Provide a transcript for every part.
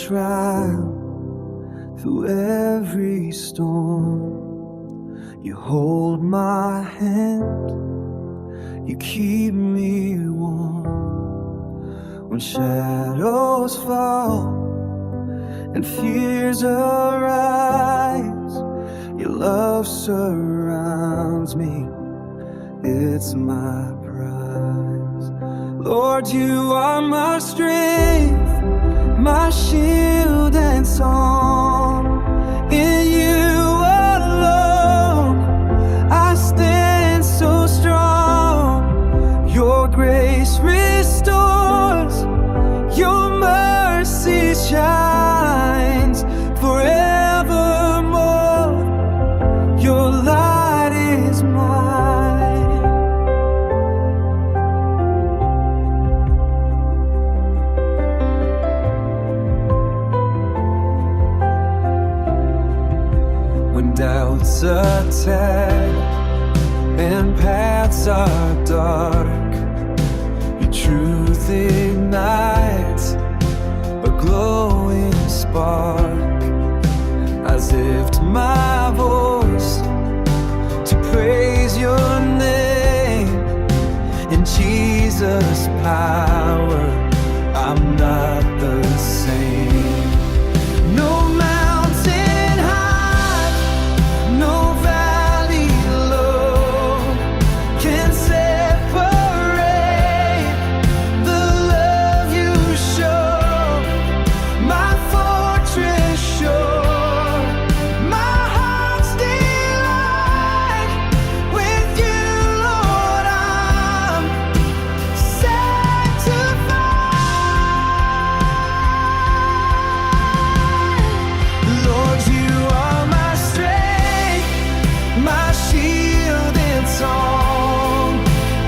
trial, through every storm. You hold my hand, you keep me warm. When shadows fall and fears arise, your love surrounds me, it's my prize. Lord, you are my strength, my shield and song. In you alone I stand so strong. Your grace restores, your mercy shines forevermore. Your light is mine. When doubts attack and paths are dark, your truth ignites a glowing spark. I lift my voice to praise your name. In Jesus' power, I'm not the same. No mountain high, no valley low can separate the love you show. My fortress sure, my heart's delight. With you, Lord, I'm sanctified. Lord, you are my strength, my shield and song.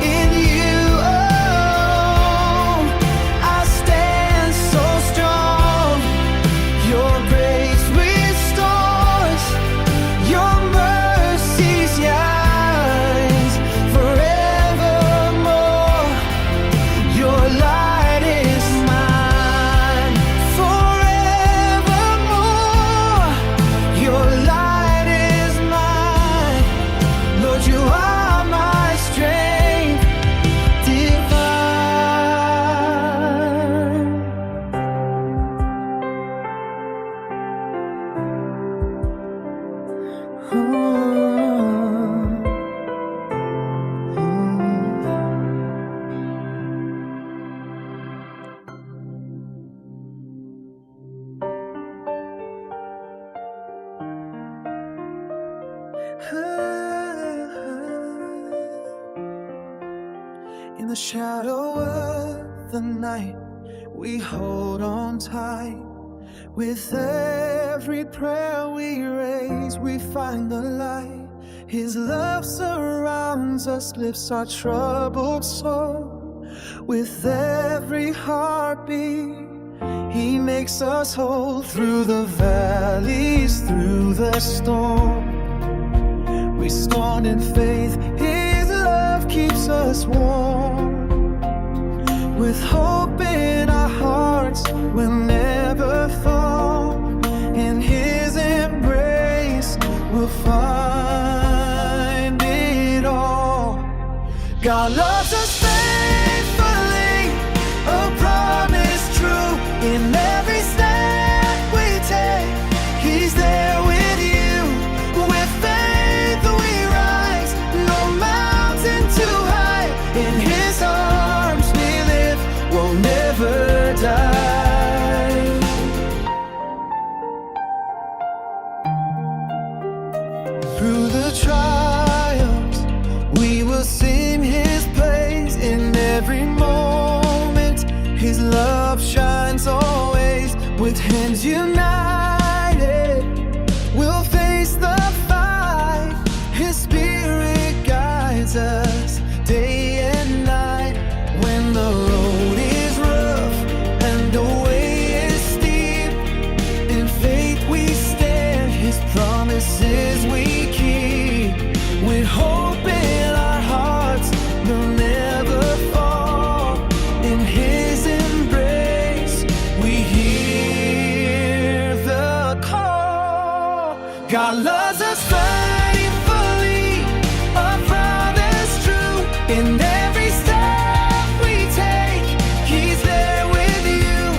In you alone I stand so strong. Your grace restores, your mercy shines forevermore. Your light is mine forevermore. Your light is mine. Lord, you are my strength divine. In the shadow of the night, we hold on tight. With every prayer we raise, we find the light. His love surrounds us, lifts our troubled soul. With every heartbeat, he makes us whole. Through the valleys, through the storm, we stand in faith. His love keeps us warm. With hope in our hearts, we'll never fall. In his embrace, we'll find it all. God loves us faithfully, a promise true. In every step we take, he's there with you. With faith we rise, no mountain too high. In his arms we live, we'll never die. Through the trials, we will sing his praise. In every moment, his love shines always. With hands united, we'll face the fight. His spirit guides us day and night. When the road is rough and the way is steep, in faith we stand, his promises we keep. With hope in our hearts, we'll never fall. In his embrace we hear God loves us faithfully, a promise true. In every step we take, He's there with you.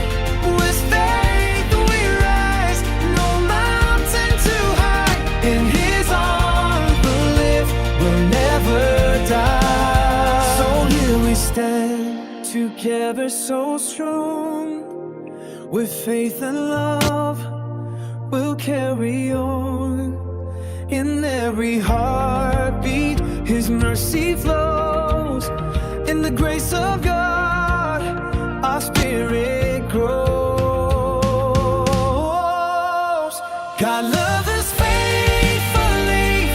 With faith we rise, no mountain too high. In His arms we'll live, we'll never die. So here we stand, together so strong. With faith and love, we'll carry on. In every heartbeat, His mercy flows. In the grace of God, our spirit grows. God loves us faithfully,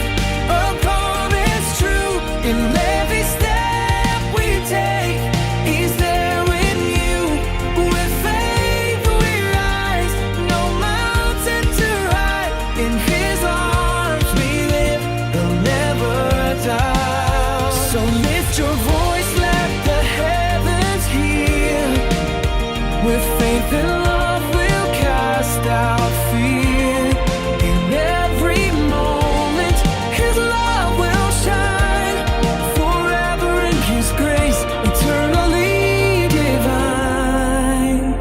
a promise true. In every step we take, He's there with you. With faith we rise, no mountain too high. In His arms we live, we'll never die. So lift your voice, let the heavens hear. With faith and love we'll cast out fear. In every moment His love will shine, forever in His grace, eternally divine.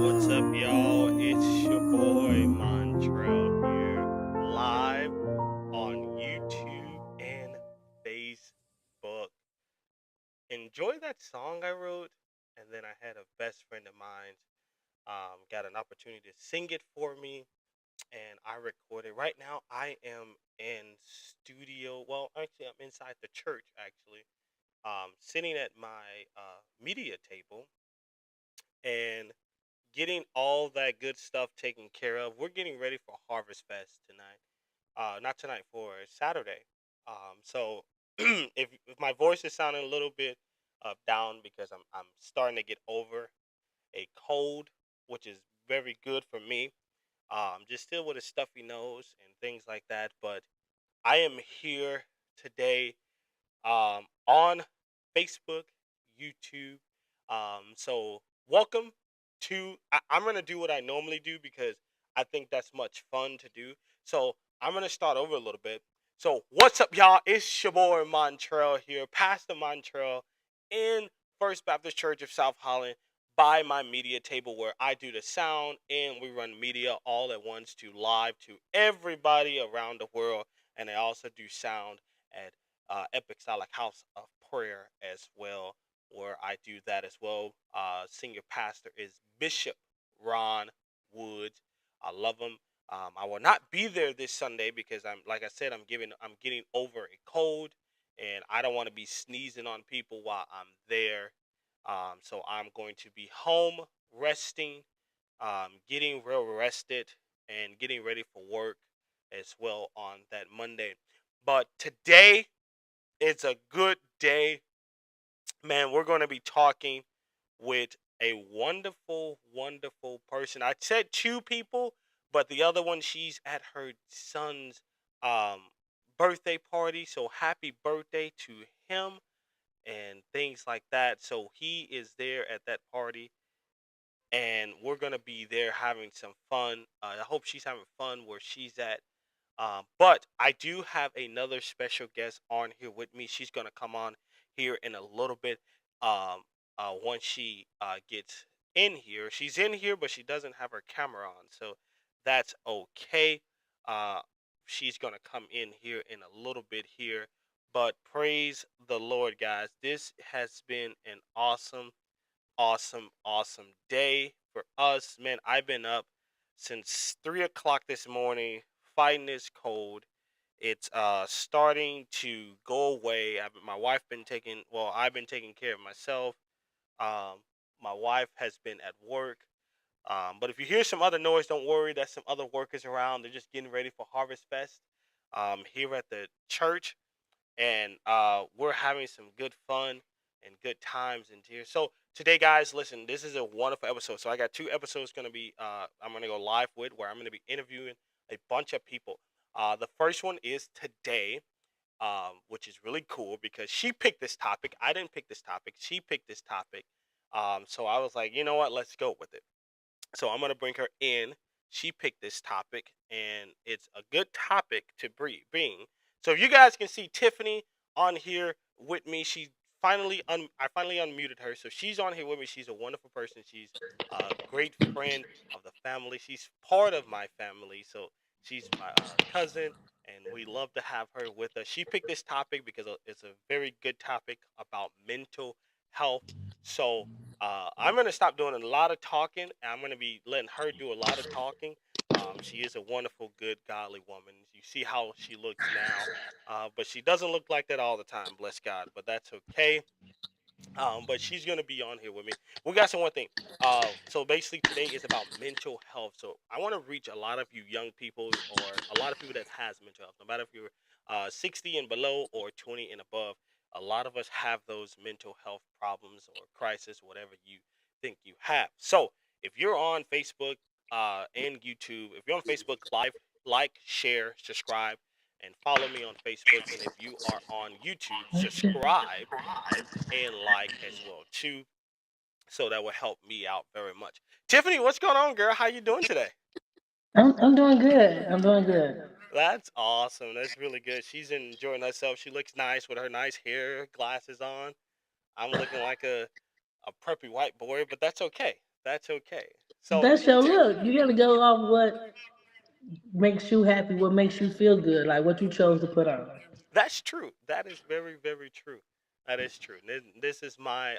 What's up, y'all? It's your boy Montrell here, live on YouTube and Facebook. Enjoy that song I wrote, and then I had a best friend of mine got an opportunity to sing it for me, and I recorded. Right now, I am in studio. Well, actually, I'm inside the church. Actually, sitting at my media table and getting all that good stuff taken care of. We're getting ready for Harvest Fest tonight. Not tonight, for Saturday. So if my voice is sounding a little bit down because I'm starting to get over a cold, which is very good for me. Just still with a stuffy nose and things like that. But I am here today on Facebook, YouTube. So welcome to. I'm gonna do what I normally do because I think that's much fun to do. So I'm gonna start over a little bit. So what's up, y'all? It's your boy Montrell here, Pastor Montrell, in First Baptist Church of South Holland, by my media table where I do the sound and we run media all at once to live to everybody around the world, and I also do sound at Epic Style House of Prayer as well, where I do that as well. Senior pastor is Bishop Ron Woods. I love him. I will not be there this Sunday because like I said, I'm getting over a cold, and I don't want to be sneezing on people while I'm there. So I'm going to be home resting, getting real rested, and getting ready for work as well on that Monday. But today, it's a good day, man. We're going to be talking with a wonderful, wonderful person. I said two people, but the other one, she's at her son's um, birthday party. So happy birthday to him and things like that. So he is there at that party, and we're going to be there having some fun. I hope she's having fun where she's at. But I do have another special guest on here with me. She's gonna come on here in a little bit. Once she gets in here, she's in here, but she doesn't have her camera on, so that's okay. Uh, she's gonna come in here in a little bit here. But praise the Lord, guys! This has been an awesome, awesome, awesome day for us. Man, I've been up since 3 o'clock this morning, fighting this cold. It's starting to go away. My wife been taking well, I've been taking care of myself. Um, my wife has been at work. But if you hear some other noise, don't worry. That's some other workers around. They're just getting ready for Harvest Fest here at the church, and we're having some good fun and good times in here. So today, guys, listen, this is a wonderful episode. So I got two episodes going to be I'm going to go live with, where I'm going to be interviewing a bunch of people. The first one is today, which is really cool because she picked this topic. I didn't pick this topic. She picked this topic. So I was like, you know what? Let's go with it. So I'm gonna bring her in. She picked this topic, and it's a good topic to bring. So if you guys can see Tiffany on here with me, she I finally unmuted her, so she's on here with me. She's a wonderful person. She's a great friend of the family. She's part of my family, so she's my cousin, and we love to have her with us. She picked this topic because it's a very good topic about mental health. So I'm gonna stop doing a lot of talking, and I'm gonna be letting her do a lot of talking. She is a wonderful, good, godly woman. You see how she looks now, but she doesn't look like that all the time. Bless God, but that's okay. But she's gonna be on here with me. We got some one thing. So basically today is about mental health. So I want to reach a lot of you young people or a lot of people that has mental health. No matter if you're 60 and below or 20 and above, a lot of us have those mental health problems or crisis, whatever you think you have. So if you're on Facebook and YouTube, if you're on Facebook Live, like, share, subscribe, and follow me on Facebook. And if you are on YouTube, subscribe and like as well too. So that will help me out very much. Tiffany, what's going on, girl? How you doing today? I'm doing good. I'm doing good. That's awesome. That's really good. She's enjoying herself. She looks nice with her nice hair, glasses on. I'm looking like a preppy white boy, but that's okay. That's okay. So That's your look. You gotta go off what makes you happy, what makes you feel good, like what you chose to put on. that's true. That is very, very true. That is true. This is my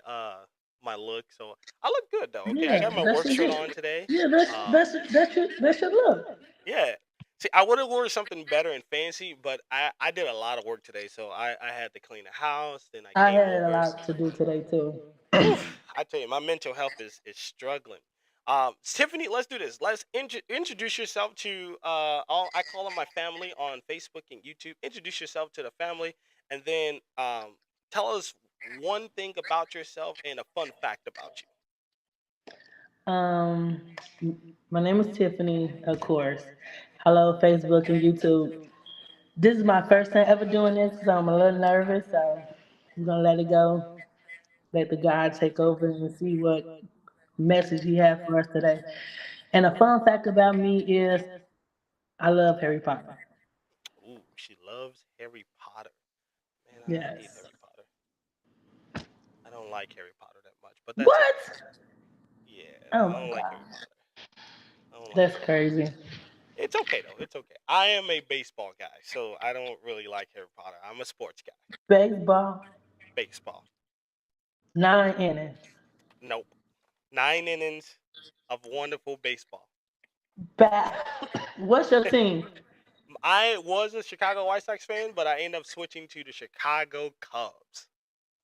my look. So I look good though. Okay, I Yeah, got my that's work your shirt look. on today. Yeah, that's Um, that's that's your look. Yeah. See, I would have worn something better and fancy, but I did a lot of work today, so I had to clean the house. Then I I came had a over. lot to do today too. Whew, I tell you, my mental health is struggling. Tiffany, let's do this. Let's introduce yourself to all I call them my family on Facebook and YouTube. Introduce yourself to the family, and then tell us one thing about yourself and a fun fact about you. Um, my name is Tiffany, of course. Hello, Facebook and YouTube. This is my first time ever doing this, so I'm a little nervous. So I'm gonna let it go, let the God take over and see what message He has for us today. And a fun fact about me is I love Harry Potter. Ooh, she loves Harry Potter. Man, I hate Yes. Harry Potter. I don't like Harry Potter that much, but that's okay. What? Yeah, Oh I my don't like God. Harry Potter. I don't like That's Harry Potter. crazy. It's okay though. It's okay. I am a baseball guy, so I don't really like Harry Potter. I'm a sports guy. Baseball, Baseball. 9 innings. Nope. 9 innings of wonderful baseball. Bat. What's your team? I was a Chicago White Sox fan, but I ended up switching to the Chicago Cubs.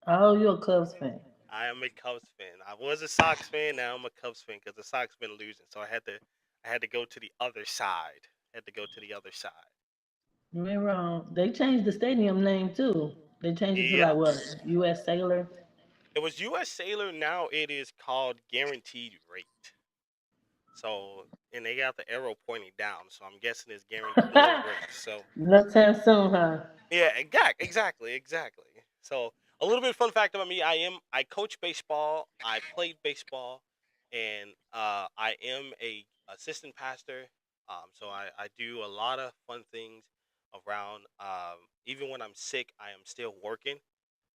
Oh, you're a Cubs fan. I am a Cubs fan. I was a Sox fan. Now I'm a Cubs fan because the Sox been losing, so I had to go to the other side. Had to go to the other side. You ain't wrong. They changed the stadium name too. They changed it to like Yep. what? U.S. Sailor. It was U.S. Sailor. Now it is called Guaranteed Rate. So, and they got the arrow pointing down. So I'm guessing it's guaranteed no race. So, No time soon, huh? yeah, exactly. So, a little bit of fun fact about me: I coach baseball. I played baseball, and I am a assistant pastor. So I do a lot of fun things around. Even when I'm sick, I am still working.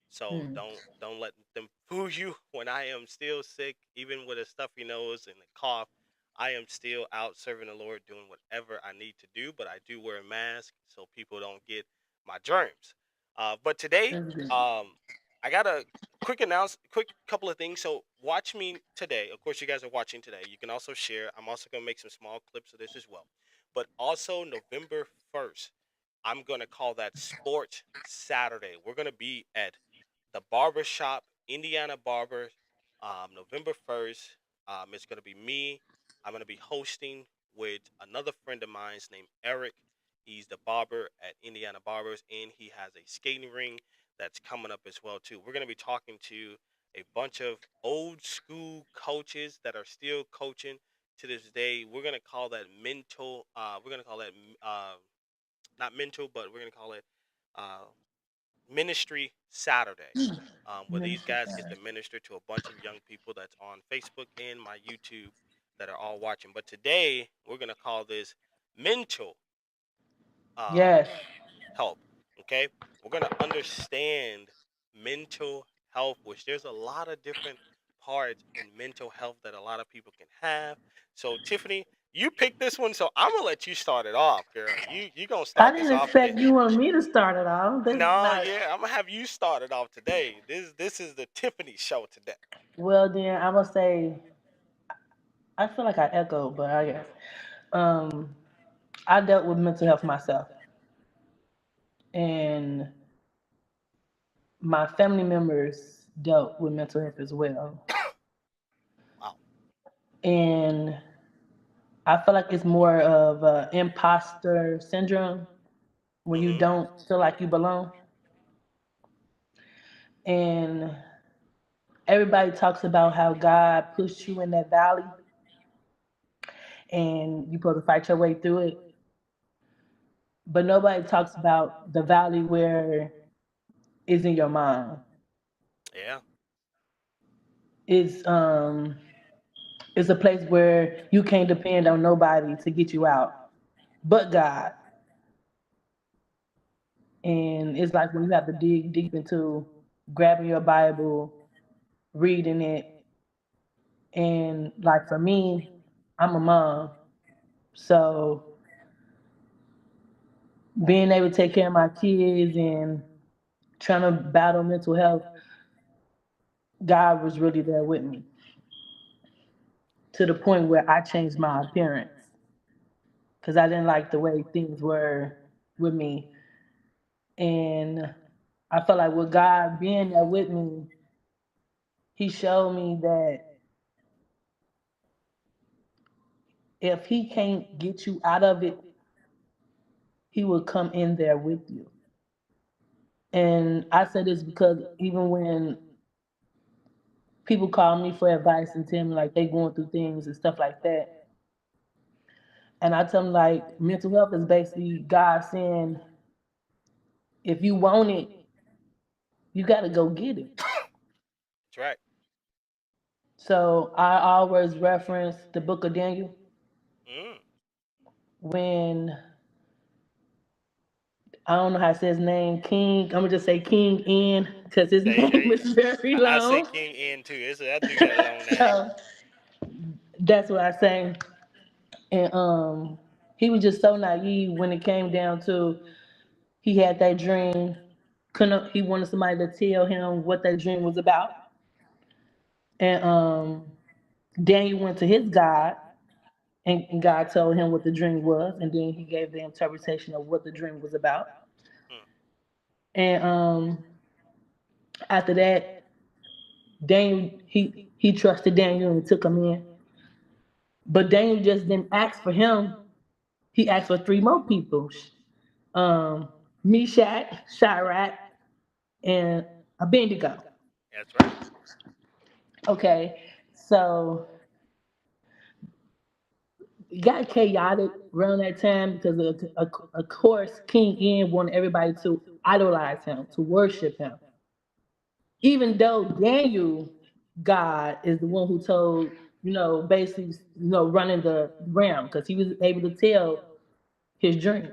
So Hmm. don't let them fool you. When I am still sick, even with a stuffy nose and a cough, I am still out serving the Lord, doing whatever I need to do. But I do wear a mask so people don't get my germs. But today, That's good. I got a quick couple of things. So watch me today. Of course, you guys are watching today. You can also share. I'm also gonna make some small clips of this as well. But also November 1st, I'm gonna call that Sport Saturday. We're gonna be at the Barbershop, Indiana Barber, November 1st. It's going to be me. I'm going to be hosting with another friend of mine named Eric. He's the barber at Indiana Barbers, and he has a skating ring that's coming up as well too. We're going to be talking to a bunch of old school coaches that are still coaching to this day. We're going to call that mental. We're going to call that not mental, but we're going to call it uh, Ministry Saturday, where these Ministry guys get Center. to minister to a bunch of young people that's on Facebook and my YouTube that are all watching. But today we're gonna call this mental um, Yes. health. Okay, we're gonna understand mental health, which there's a lot of different parts in mental health that a lot of people can have. So Tiffany, you picked this one, so I'm gonna let you start it off, girl. You gonna I start this didn't off expect today. you want me to start it off. This is No, not. yeah, I'm gonna have you start it off today. This is the Tiffany show today. Well, then I'm gonna say I feel like I echoed, but I guess um, I dealt with mental health myself, and my family members dealt with mental health as well. Wow. And I feel like it's more of imposter syndrome when you Mm-hmm. don't feel like you belong. And everybody talks about how God pushed you in that valley and you're supposed to fight your way through it. But nobody talks about the valley where it's in your mind. Yeah. It's it's a place where you can't depend on nobody to get you out but God. And it's like when you have to dig deep into grabbing your Bible, reading it, and like for me, I'm a mom, so being able to take care of my kids and trying to battle mental health, God was really there with me to the point where I changed my appearance because I didn't like the way things were with me. And I felt like with God being there with me, He showed me that if He can't get you out of it, He will come in there with you. And I say this because even when people call me for advice and tell me like they going through things and stuff like that, and I tell them like mental health is basically God saying, if you want it, you got to go get it. That's right. So I always reference the book of Daniel Mm. when I don't know how to say his name, King. I'm gonna just say King N because his name is very I say long. King N too. That dude got a long name. So that's what I say. And he was just so naive when it came down to he had that dream. Couldn't he wanted somebody to tell him what that dream was about? And Daniel went to his God, and God told him what the dream was, and then he gave the interpretation of what the dream was about. Mm. And after that, Daniel he trusted Daniel and took him in. But Daniel just didn't ask for him. He asked for three more people. Um, Meshach, Shadrach, and Abednego. That's right. Okay, so it got chaotic around that time because of course King N wanted everybody to idolize him, to worship him. Even though Daniel, God is the one who told, basically, running the realm because he was able to tell his dream.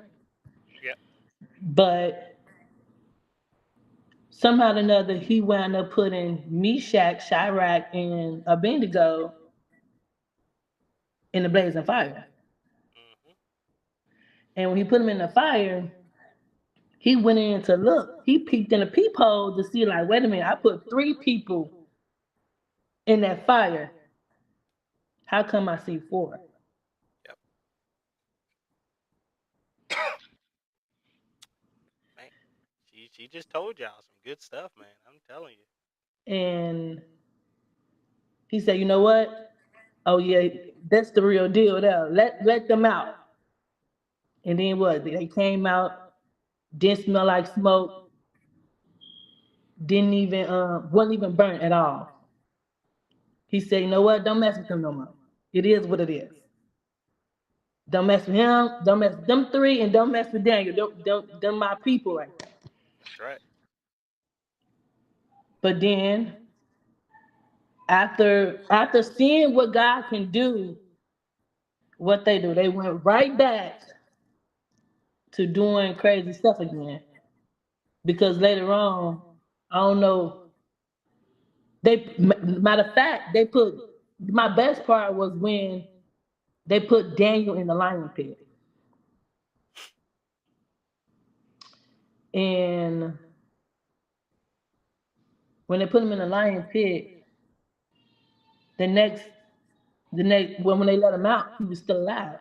Yep. But somehow or another, he wound up putting Meshach, Shadrach, and Abednego in the blazing fire. Mm-hmm. And when he put them in the fire, he went in to look. He peeked in a peephole to see, like, wait a minute, I put three people in that fire. How come I see four? Yep. Man, she just told y'all some good stuff, man. I'm telling you. And he said, you know what? Oh yeah, that's the real deal there. Let them out. And then what? They came out, didn't smell like smoke, didn't even wasn't even burnt at all. He said, you know what? Don't mess with them no more. It is what it is. Don't mess with him. Don't mess with them three, and don't mess with Daniel. Them my people right there. That's right. But then after seeing what God can do, what they do, they went right back to doing crazy stuff again. Because later on, I don't know. Matter of fact, they put my best part was when they put Daniel in the lion pit, and when they put him in the lion pit, the next when they let him out, he was still alive.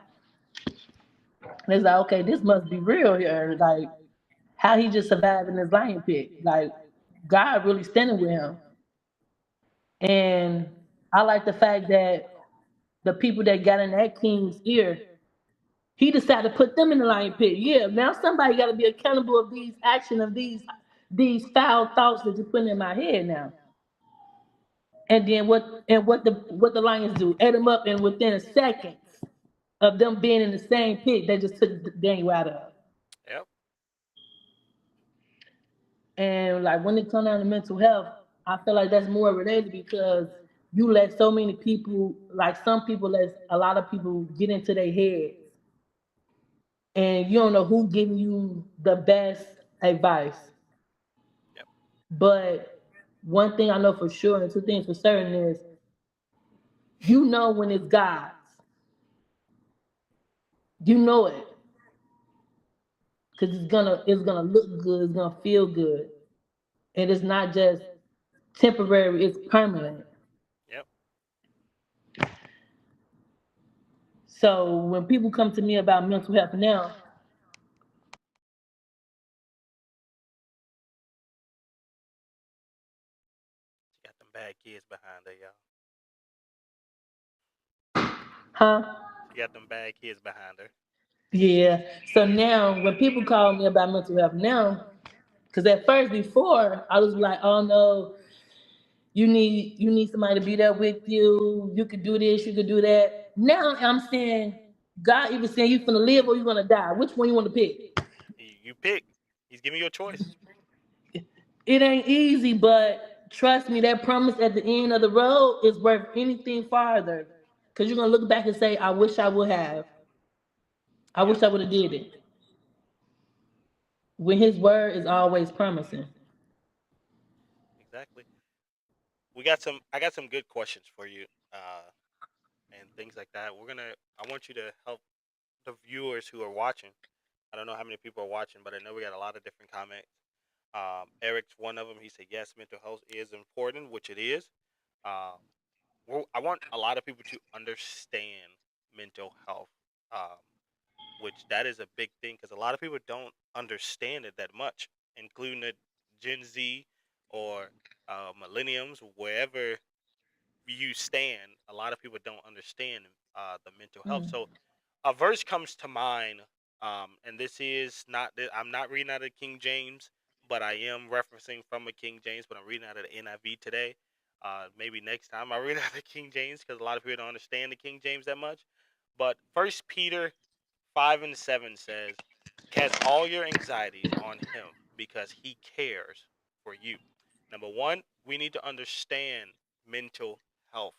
And it's like, okay, this must be real here. Like, how he just survived in this lion pit. Like, God really standing with him. And I like the fact that the people that got in that king's ear, he decided to put them in the lion pit. Yeah, now somebody got to be accountable of these action of these foul thoughts that you're putting in my head now. And then what the lions do? Ate them up, and within a second of them being in the same pit, they just took Daniel out of. Yep. And like when it comes down to mental health, I feel like that's more related because you let so many people, like some people, let a lot of people get into their heads, and you don't know who giving you the best advice. Yep. But one thing I know for sure, and two things for certain is, you know when it's God's. You know it because it's gonna look good, it's gonna feel good, and it's not just temporary; it's permanent. Yep. So when people come to me about mental health now, She got them bad kids behind her, y'all. huh? She got them bad kids behind her. Yeah. So now when people call me about mental health now, because at first before I was like, oh no, you need somebody to be there with you. You could do this, you could do that. Now I'm saying God even saying you finna live or you gonna die. Which one you want to pick? You pick. He's giving you a choice. It ain't easy, but trust me, that promise at the end of the road is worth anything farther. Cause you're gonna look back and say, I wish I would have. I Yep. wish I would have did it. When his word is always promising. Exactly. We got some. I got some good questions for you, and things like that. I want you to help the viewers who are watching. I don't know how many people are watching, but I know we got a lot of different comments. Eric's one of them. He said, "Yes, mental health is important, which it is. Um, I want a lot of people to understand mental health, um, which that is a big thing because a lot of people don't understand it that much, including the Gen Z or millenniums, wherever you stand. A lot of people don't understand the mental health. Mm. So a verse comes to mind, and this is not. I'm not reading out of King James, but I am referencing from a King James. But I'm reading out of the NIV today. Maybe next time I read out of King James because a lot of people don't understand the King James that much. But First Peter 5:7 says, "Cast all your anxieties on Him because He cares for you." Number one, we need to understand mental health.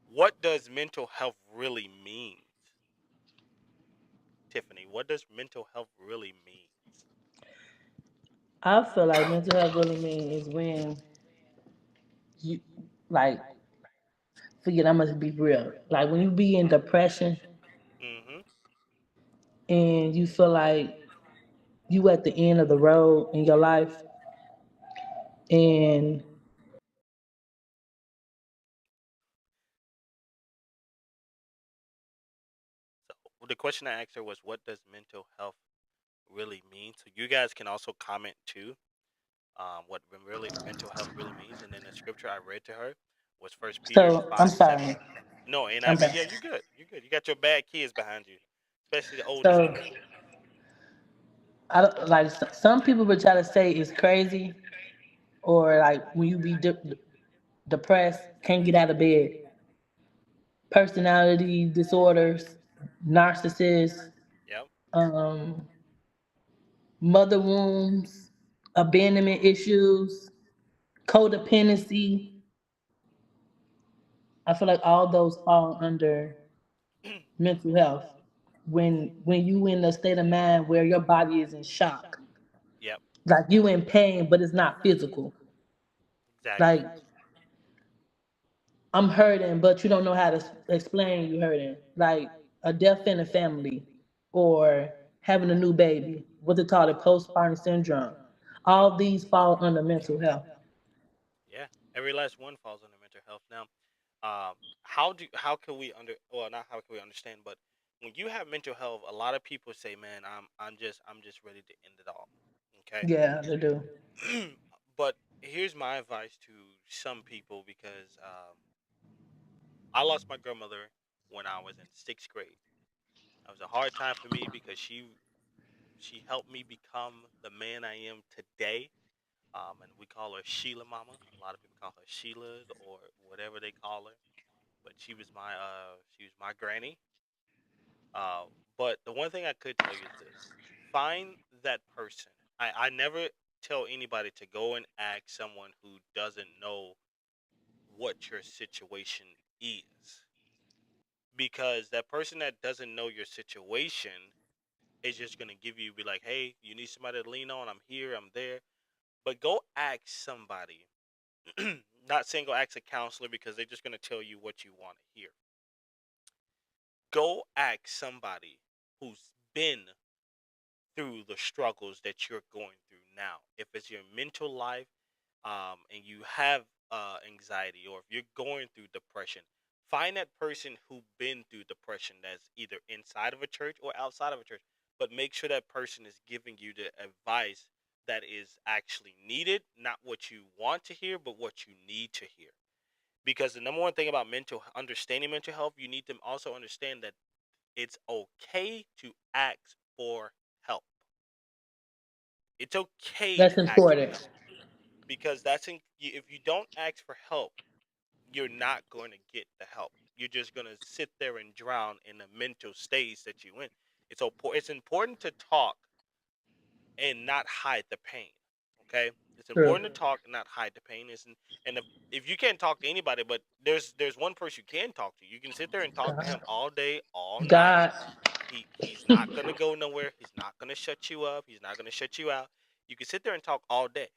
What does mental health really mean? Tiffany, what does mental health really mean? I feel like mental health really means is when you like forget I must be real. Like when you be in depression Mm-hmm. and you feel like you at the end of the road in your life and So the question I asked her was, what does mental health really mean? So you guys can also comment too, what really mental health really means. And then the scripture I read to her was First Peter so I'm 5:7. sorry. No, I'm NIV. sorry. Yeah, you're good. You're good. You got your bad kids behind you, especially the oldest So one. I don't like some people would try to say it's crazy or like when you be depressed, can't get out of bed, personality disorders, narcissists, Yep. um, mother wounds, abandonment issues. codependency. I feel like all those fall under mental health. When you in a state of mind where your body is in shock, Yep. like you in pain, but it's not physical. Exactly. Like I'm hurting, but you don't know how to explain you hurting. Like a death in the family, or having a new baby. What they call it, postpartum syndrome. All these fall under mental health. Yeah. Every last one falls under mental health. Now, how can we not how can we understand, but when you have mental health, a lot of people say, "Man, I'm just ready to end it all." Okay. Yeah, they do. But here's my advice to some people because I lost my grandmother when I was in sixth grade. It was a hard time for me because she helped me become the man I am today. And we call her Sheila Mama. A lot of people call her Sheila or whatever they call her. But she was my granny. Uh, but the one thing I could tell you is this: find that person. I never tell anybody to go and ask someone who doesn't know what your situation is, because that person that doesn't know your situation is just gonna be like, "Hey, you need somebody to lean on? I'm here. I'm there." But go ask somebody. Not saying go ask a counselor because they're just gonna tell you what you want to hear. Go ask somebody who's been through the struggles that you're going through now. If it's your mental life, and you have anxiety, or if you're going through depression, find that person who been through depression that's either inside of a church or outside of a church. But make sure that person is giving you the advice that is actually needed, not what you want to hear, but what you need to hear. Because the number one thing about understanding mental health, you need to also understand that it's okay to ask for help. It's okay That's to ask for help important. because if you don't ask for help, you're not going to get the help. You're just going to sit there and drown in the mental stage that you in. It's important to talk and not hide the pain. Okay, it's True. important to talk and not hide the pain. If you can't talk to anybody, but there's one person you can talk to. You can sit there and talk to him God. all day, all night. God. He's not gonna go nowhere. He's not gonna shut you up. He's not gonna shut you out. You can sit there and talk all day,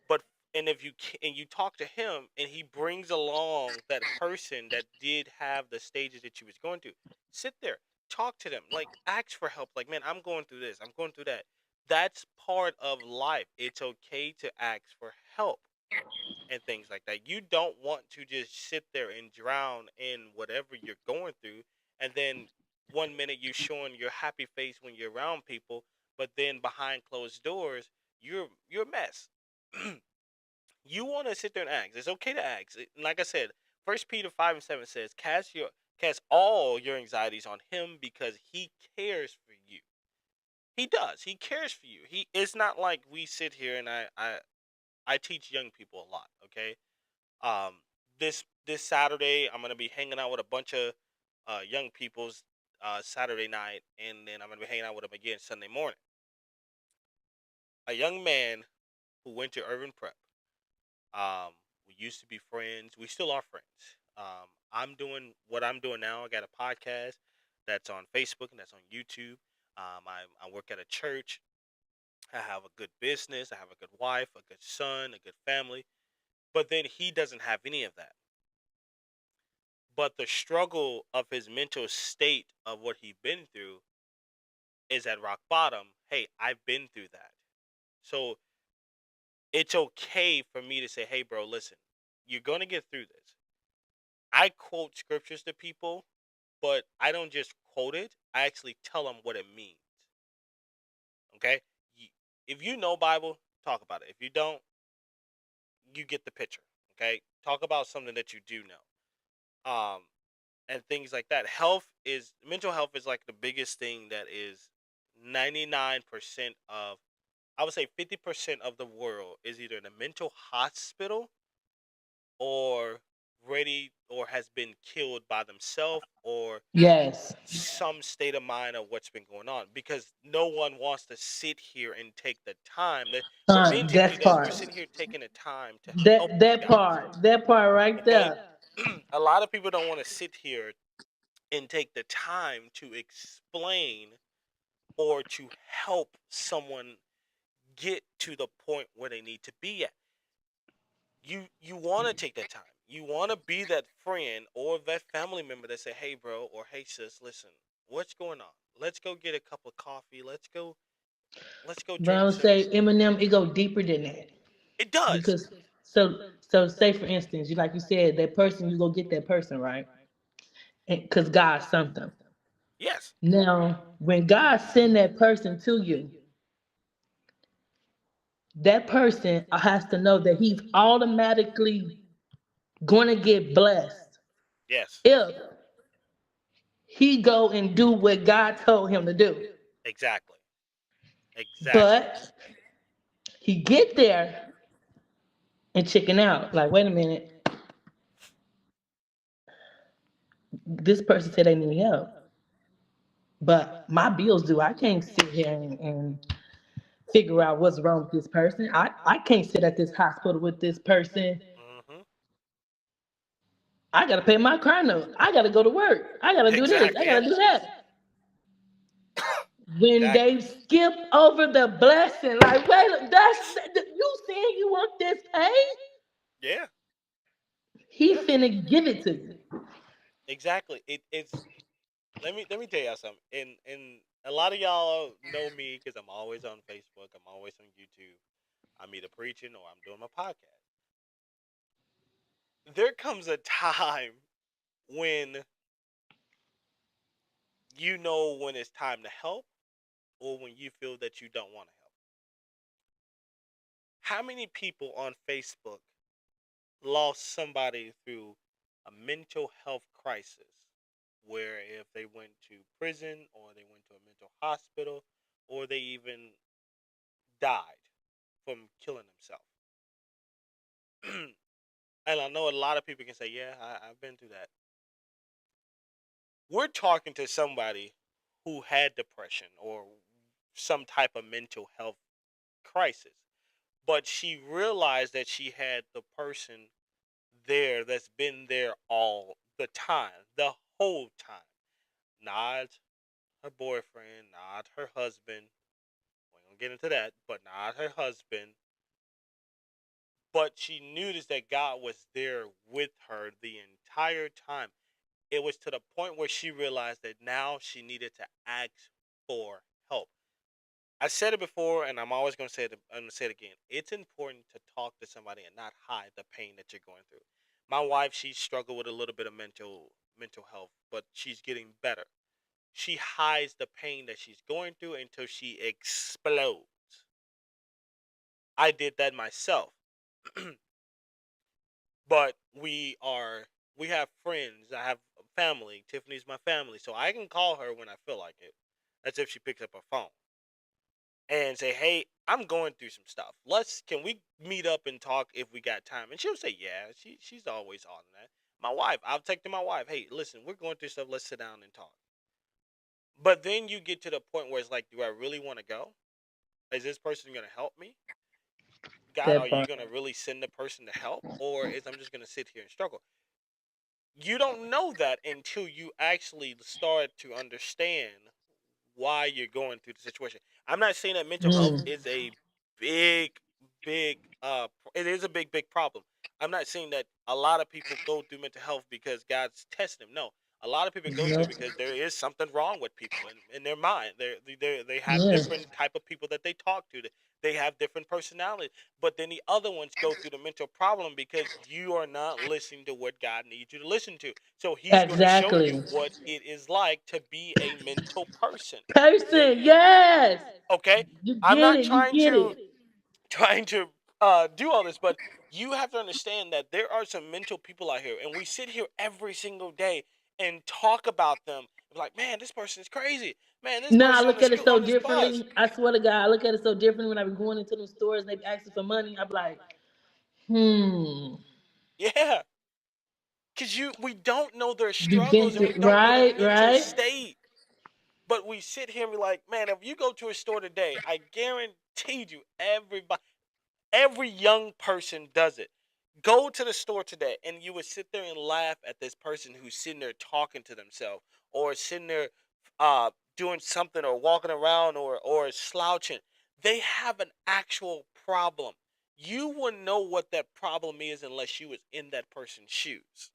but and if you and you talk to him and he brings along that person that did have the stages that you was going through, sit there, talk to them, like ask for help. Like, man, I'm going through this. I'm going through that. That's part of life. It's okay to ask for help and things like that. You don't want to just sit there and drown in whatever you're going through, and then one minute you're showing your happy face when you're around people, but then behind closed doors, you're a mess. You want to sit there and ask. It's okay to ask. Like I said, First Peter 5:7 says, cast all your anxieties on him because he cares for you. He does. He cares for you. It's not like we sit here and I teach young people a lot. Okay, um, this Saturday, I'm gonna be hanging out with a bunch of young people's Saturday night, and then I'm gonna be hanging out with them again Sunday morning. A young man who went to Urban Prep. We used to be friends. We still are friends. I'm doing what I'm doing now. I got a podcast that's on Facebook and that's on YouTube. I work at a church. I have a good business. I have a good wife, a good son, a good family. But then he doesn't have any of that. But the struggle of his mental state of what he's been through is at rock bottom. Hey, I've been through that. So it's okay for me to say, hey, bro, listen, you're going to get through this. I quote scriptures to people, but I don't just quote it. I actually tell them what it means. Okay? If you know Bible, talk about it. If you don't, you get the picture. Okay? Talk about something that you do know. And things like that. Mental health is like the biggest thing that is 99% of, I would say 50% of the world is either in a mental hospital or ready or has been killed by themselves or Yes. some state of mind of what's been going on, because no one wants to sit here and take the time that we're being teaching That that we're part. sitting here taking the time to help That you that guys. part. That part right Okay. there. A lot of people don't want to sit here and take the time to explain or to help someone get to the point where they need to be at. You want to take that time. You want to be that friend or that family member that say, "Hey, bro," or "Hey, sis, listen, what's going on? Let's go get a cup of coffee. Let's go But I drink would some." say Eminem, it go deeper than that. It does. Because say for instance, you like you said, that person, you go get that person, right? Because God sent them. Yes. Now, when God send that person to you, that person has to know that he's automatically going to get blessed Yes. if he go and do what God told him to do. Exactly. Exactly. But he get there and chicken out. Like, wait a minute, this person said they need help, but my bills due. I can't sit here and figure out what's wrong with this person. I can't sit at this hospital with this person. Mhm. I gotta pay my car note. I gotta go to work. I gotta do this. I Exactly. gotta Yeah. do that. When Exactly. they skip over the blessing, like, wait, you saying you want this pay? Yeah. He Yeah. finna give it to you. Exactly. It's let me tell y'all something. And a lot of y'all know me because I'm always on Facebook. I'm always on YouTube. I'm either preaching or I'm doing my podcast. There comes a time when you know when it's time to help or when you feel that you don't want to help. How many people on Facebook lost somebody through a mental health crisis where if they went to prison or they went to a mental hospital or they even died from killing themselves? And I know a lot of people can say, yeah, I've been through that. We're talking to somebody who had depression or some type of mental health crisis, but she realized that she had the person there that's been there all the time, the whole time. Not her boyfriend, not her husband. We don't get into that, but not her husband. But she knew this that God was there with her the entire time. It was to the point where she realized that now she needed to ask for help. I said it before, and I'm always going to say it. I'm going to say it again. It's important to talk to somebody and not hide the pain that you're going through. My wife, she struggled with a little bit of mental health, but she's getting better. She hides the pain that she's going through until she explodes. I did that myself. But we have friends. I have family. Tiffany's my family, so I can call her when I feel like it. That's if she picks up her phone and say, "Hey, I'm going through some stuff. Can we meet up and talk if we got time?" And she'll say, "Yeah." She's always on that. My wife, I'll take to my wife, "Hey, listen, we're going through stuff. Let's sit down and talk." But then you get to the point where it's like, do I really want to go? Is this person going to help me? God, are That you part. going to really send the person to help, or is I'm just going to sit here and struggle? You don't know that until you actually start to understand why you're going through the situation. I'm not saying that mental health Mm. is a big, big, it is a big problem. I'm not saying that a lot of people go through mental health because God's testing them. No, a lot of people go through it Nope. because there is something wrong with people in their mind. They have Yeah. different type of people that they talk to. They have different personalities. But then the other ones go through the mental problem because you are not listening to what God needs you to listen to. So He's going to show you Exactly. what it is like to be a mental person. That Person, yes. okay? You I'm get not it. You trying get to it. do all this, but you have to understand that there are some mental people out here, and we sit here every single day and talk about them. Like, man, this person is crazy. Man, this Now I person on look the at it school so on this bus. differently. I swear to God, I look at it so differently when I be going into them stores and they be asking for money. I'm like, hmm. Yeah, because we don't know their You've struggles been and we through, don't know their right, mental right. state. But we sit here and be like, man, if you go to a store today, I guarantee you, every young person does it. Go to the store today and you would sit there and laugh at this person who's sitting there talking to themselves or sitting there doing something or walking around or slouching. They have an actual problem. You wouldn't know what that problem is unless you was in that person's shoes.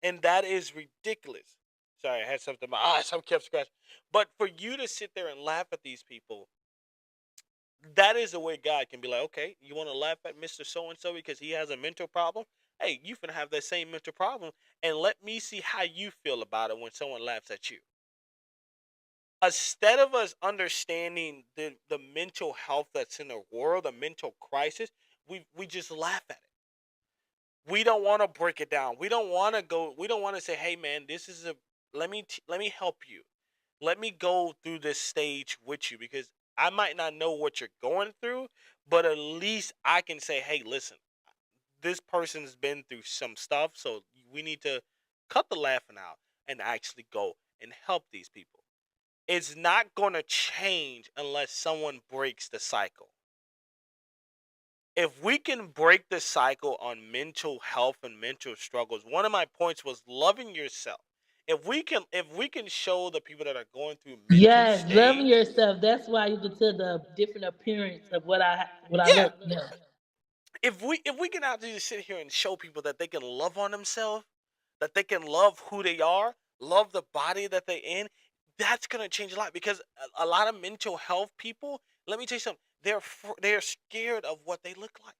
And that is ridiculous. Sorry, I had something in my eyes. I kept scratching. But for you to sit there and laugh at these people, that is the way God can be like, okay, you want to laugh at Mr. So-and-so because he has a mental problem? Hey, you finna have that same mental problem, and let me see how you feel about it when someone laughs at you. Instead of us understanding the mental health that's in the world, the mental crisis, we just laugh at it. We don't want to break it down. We don't want to go. We don't want to say, "Hey, man, this is a let me help you. Let me go through this stage with you because I might not know what you're going through, but at least I can say, hey, listen, this person's been through some stuff, so we need to cut the laughing out and actually go and help these people." It's not going to change unless someone breaks the cycle. If we can break the cycle on mental health and mental struggles, one of my points was loving yourself. If we can show the people that are going through mental Yes, loving stage, yourself. That's why you can tell the different appearance of what I yeah. look. Yeah. If we can actually just sit here and show people that they can love on themselves, that they can love who they are, love the body that they're in, that's gonna change a lot. Because a lot of mental health people, let me tell you something, they're scared of what they look like.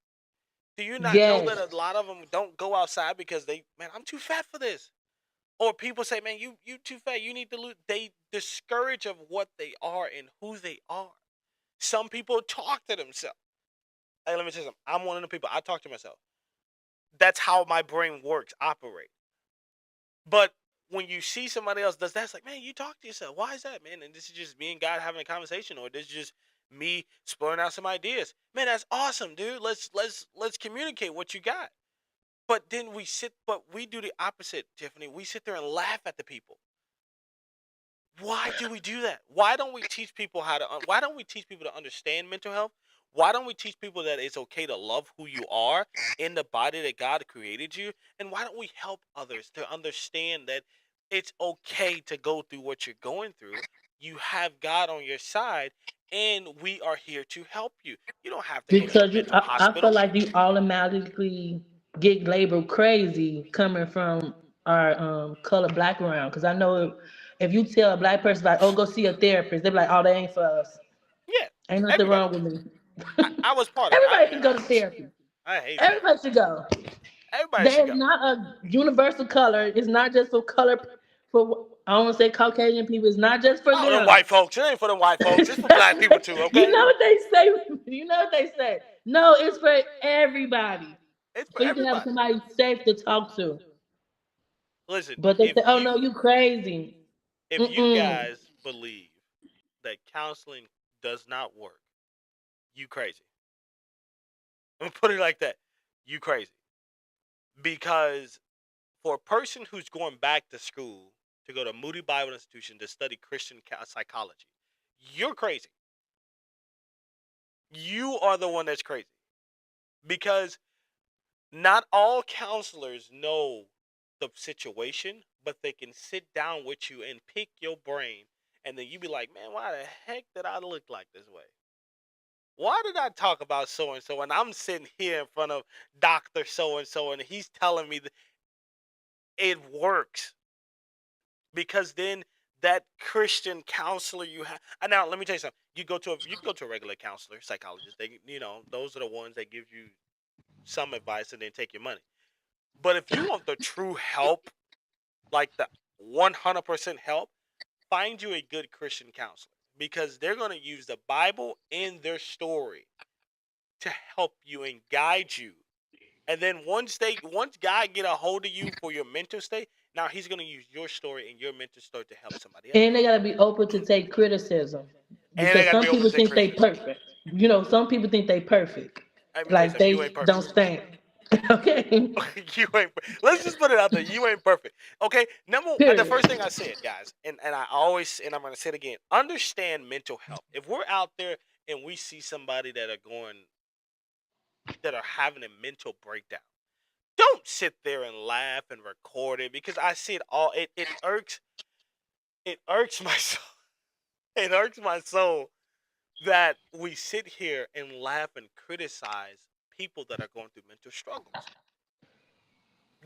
Do you not know Yes. that a lot of them don't go outside because man, I'm too fat for this. Or people say, man, you too fat, you need to lose. They discourage of what they are and who they are. Some people talk to themselves. Hey, let me tell you something. I'm one of the people. I talk to myself. That's how my brain works, operate. But when you see somebody else does that, it's like, man, you talk to yourself. Why is that, man? And this is just me and God having a conversation, or this is just me exploring out some ideas. Man, that's awesome, dude. Let's communicate what you got. But then we do the opposite, Tiffany. We sit there and laugh at the people. Why do we do that? Why don't we teach people why don't we teach people to understand mental health? Why don't we teach people that it's okay to love who you are in the body that God created you? And why don't we help others to understand that it's okay to go through what you're going through? You have God on your side, and we are here to help you. You don't have to go to a Because mental I feel hospital. like you automatically get labeled crazy coming from our color black background. Because I know if you tell a black person like, "Oh, go see a therapist," they be like, "Oh, that ain't for us. Yeah, Ain't nothing everybody. wrong with me." I was part of it. Everybody should go to therapy. I hate that. Everybody should go. Everybody should There's go. not a universal color. It's not just for color. For I don't want to say Caucasian people. It's not just for Oh, them them. white folks. It ain't for them white folks. It's for black people too, You okay? know what they say. You know what they say. No, it's for everybody. It's for So you can have everybody. somebody safe to talk to. Listen, But they say, "Oh no, you crazy." if you Mm-mm. guys believe that counseling does not work, you crazy. I'm gonna put it like that. You crazy. Because for a person who's going back to school to go to Moody Bible Institution to study Christian psychology, you're crazy. You are the one that's crazy. Because not all counselors know the situation, but they can sit down with you and pick your brain, and then you be like, man, why the heck did I look like this way? Why did I talk about so and so? And I'm sitting here in front of Dr. So and so, and he's telling me that it works. Because then that Christian counselor you have, now let me tell you something. You can go to a regular counselor, psychologist. They, those are the ones that give you some advice and then take your money. But if you want the true help, like the 100% help, find you a good Christian counselor, because they're going to use the Bible in their story to help you and guide you. And then once God get a hold of you for your mental state, now he's going to use your story and your mental story to help somebody else. And they gotta be open to take criticism And they because got to some be open people to take think they criticism. perfect. Some people think they perfect, Let me tell you like something. You they ain't don't perfect. stink. Okay. You ain't. Let's just put it out there. You ain't perfect. Okay. The Period. first thing I said, guys, and I always, and I'm gonna say it again. Understand mental health. If we're out there and we see somebody that are having a mental breakdown, don't sit there and laugh and record it, because I see it all. It irks my soul. It irks my soul that we sit here and laugh and criticize people that are going through mental struggles.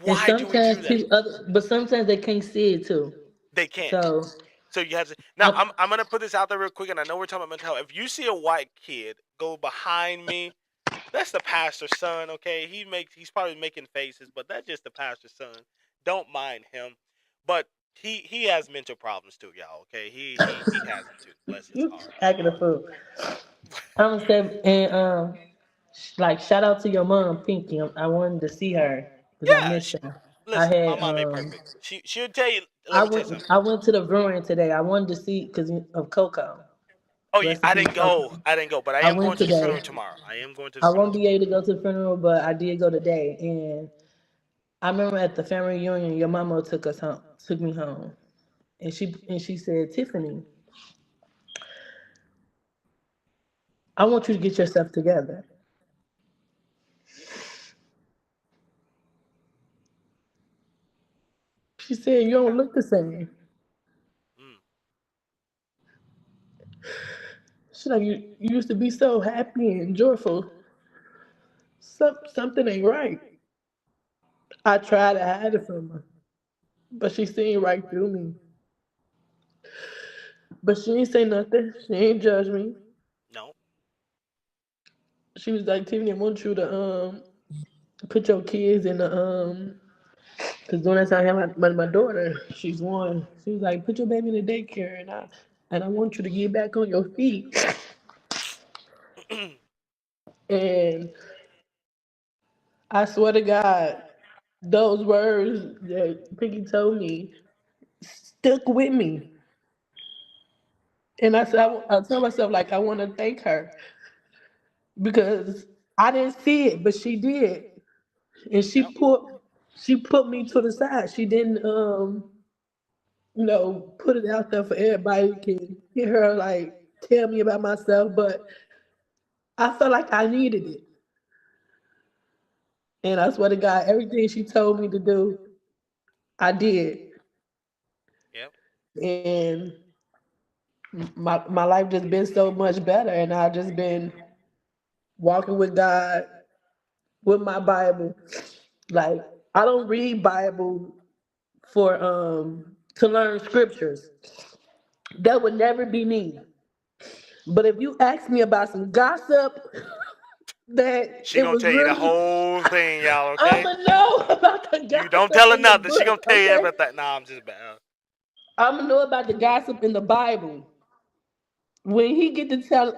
And Why do we sometimes do that? people, but sometimes they can't see it too. They can't. So, So you have to. Now I, I'm gonna put this out there real quick, and I know we're talking about mental health. If you see a white kid go behind me, that's the pastor's son. Okay, he's probably making faces, but that's just the pastor's son. Don't mind him, but he has mental problems too, y'all. Okay, he has it too. Bless his you heart. acting a fool. I'm gonna say, and like shout out to your mom, Pinky. I wanted to see her because I Yeah, missed her. I listen, my had mom ain't perfect. She'll tell you. Let me tell you something. I went to the viewing today. I wanted to see because of Coco. Oh, Rest in I peace, didn't go. Coco. I didn't go, but I I am went going to the today. funeral tomorrow. I am going to the I funeral won't be tomorrow. able to go to the funeral, but I did go today. And I remember at the family reunion, your mama took me home, and she said, Tiffany, I want you to get yourself together. She said, you don't Okay. look the same. Mm, She's like, you used to be so happy and joyful. Something ain't right. I tried to hide it from her, but she seen right through me. But she ain't say nothing. She ain't judge me. no. She was like, Tiffany, I want you to put your kids in the cause during that time I had my daughter, she's one. She was like, put your baby in the daycare, and I want you to get back on your feet. And I swear to God, those words that Pinky told me stuck with me. And I said, I tell myself like I want to thank her because I didn't see it, but she did, and Yep. she put me to the side. She didn't put it out there for everybody can hear her like tell me about myself, but I felt like I needed it. And I swear to God, everything she told me to do, I did. Yep. And my life just been so much better, and I just been walking with God with my Bible. Like I don't read Bible for to learn scriptures. That would never be me. But if you ask me about some gossip that She it gonna was tell you the really, whole thing, y'all. Okay. I'ma know about the You don't gossip tell her in the nothing. She book, gonna tell you okay? everything. Nah, I'm just bad. I'ma know about the gossip in the Bible. When he get to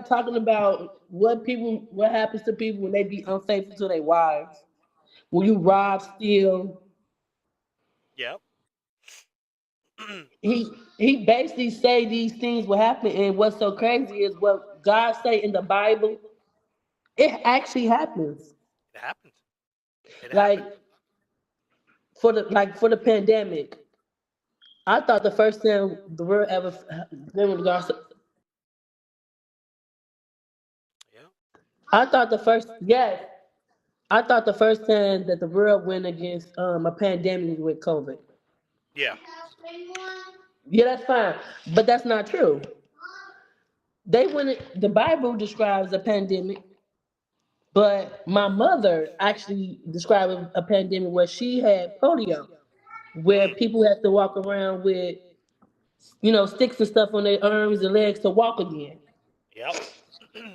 talking about what happens to people when they be unfaithful to their wives, when you rob, steal, Yep. he basically say these things will happen. And what's so crazy is what God say in the Bible, it actually happens. It happens. It Like happens. for the pandemic, I thought the first time the world ever when God, Yeah. I thought the first yes, I thought the first time that the world went against a pandemic with COVID. Yeah. Yeah, that's fine, but that's not true. They went. The Bible describes a pandemic, but my mother actually described a pandemic where she had polio, where Mm. people had to walk around with sticks and stuff on their arms and legs to walk again. Yep.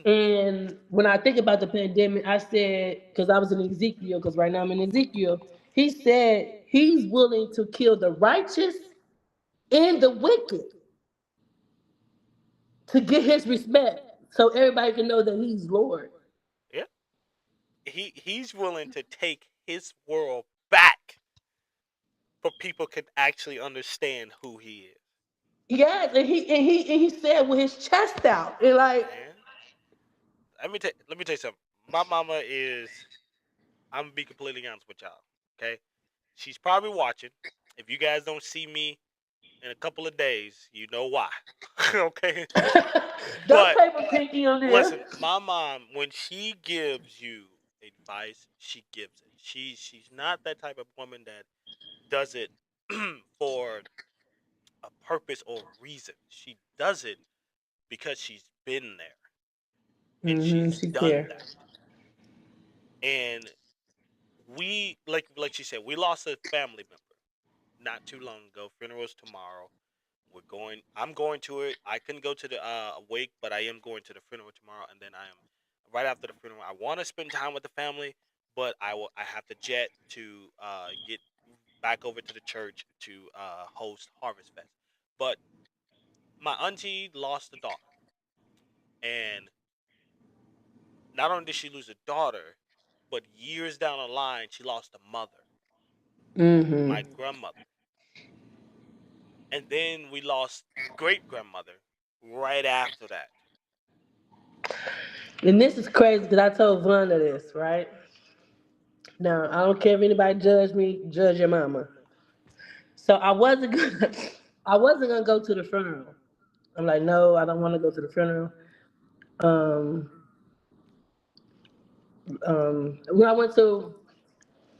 And when I think about the pandemic, I said, because I was in Ezekiel, because right now I'm in Ezekiel, he said he's willing to kill the righteous and the wicked to get his respect so everybody can know that he's Lord. Yeah. He's willing to take his world back for people could actually understand who he is. Yes, and he said with his chest out. And like, Man, let me tell you something. My mama is. I'm gonna be completely honest with y'all. Okay, she's probably watching. If you guys don't see me in a couple of days, you know why. Okay, Don't but play with Pinky on there. listen, my mom, when she gives you advice, she gives it. She's not that type of woman that does it for a purpose or reason. She does it because she's been there and she's She done care. that. And we, like she said, we lost a family member not too long ago. Funeral's tomorrow. I'm going to it. I couldn't go to the wake, but I am going to the funeral tomorrow, and then I am right after the funeral. I want to spend time with the family, but I have to jet to get back over to the church to host Harvest Fest. But my auntie lost a daughter, and not only did she lose a daughter, but years down the line, she lost a mother, Mm-hmm. my grandmother, and then we lost great grandmother right after that. And this is crazy because I told Vonda this, right? Now, I don't care if anybody judge me, judge your mama. So I wasn't gonna, I wasn't gonna go to the funeral. I'm like, no, I don't want to go to the funeral. Um, when I went to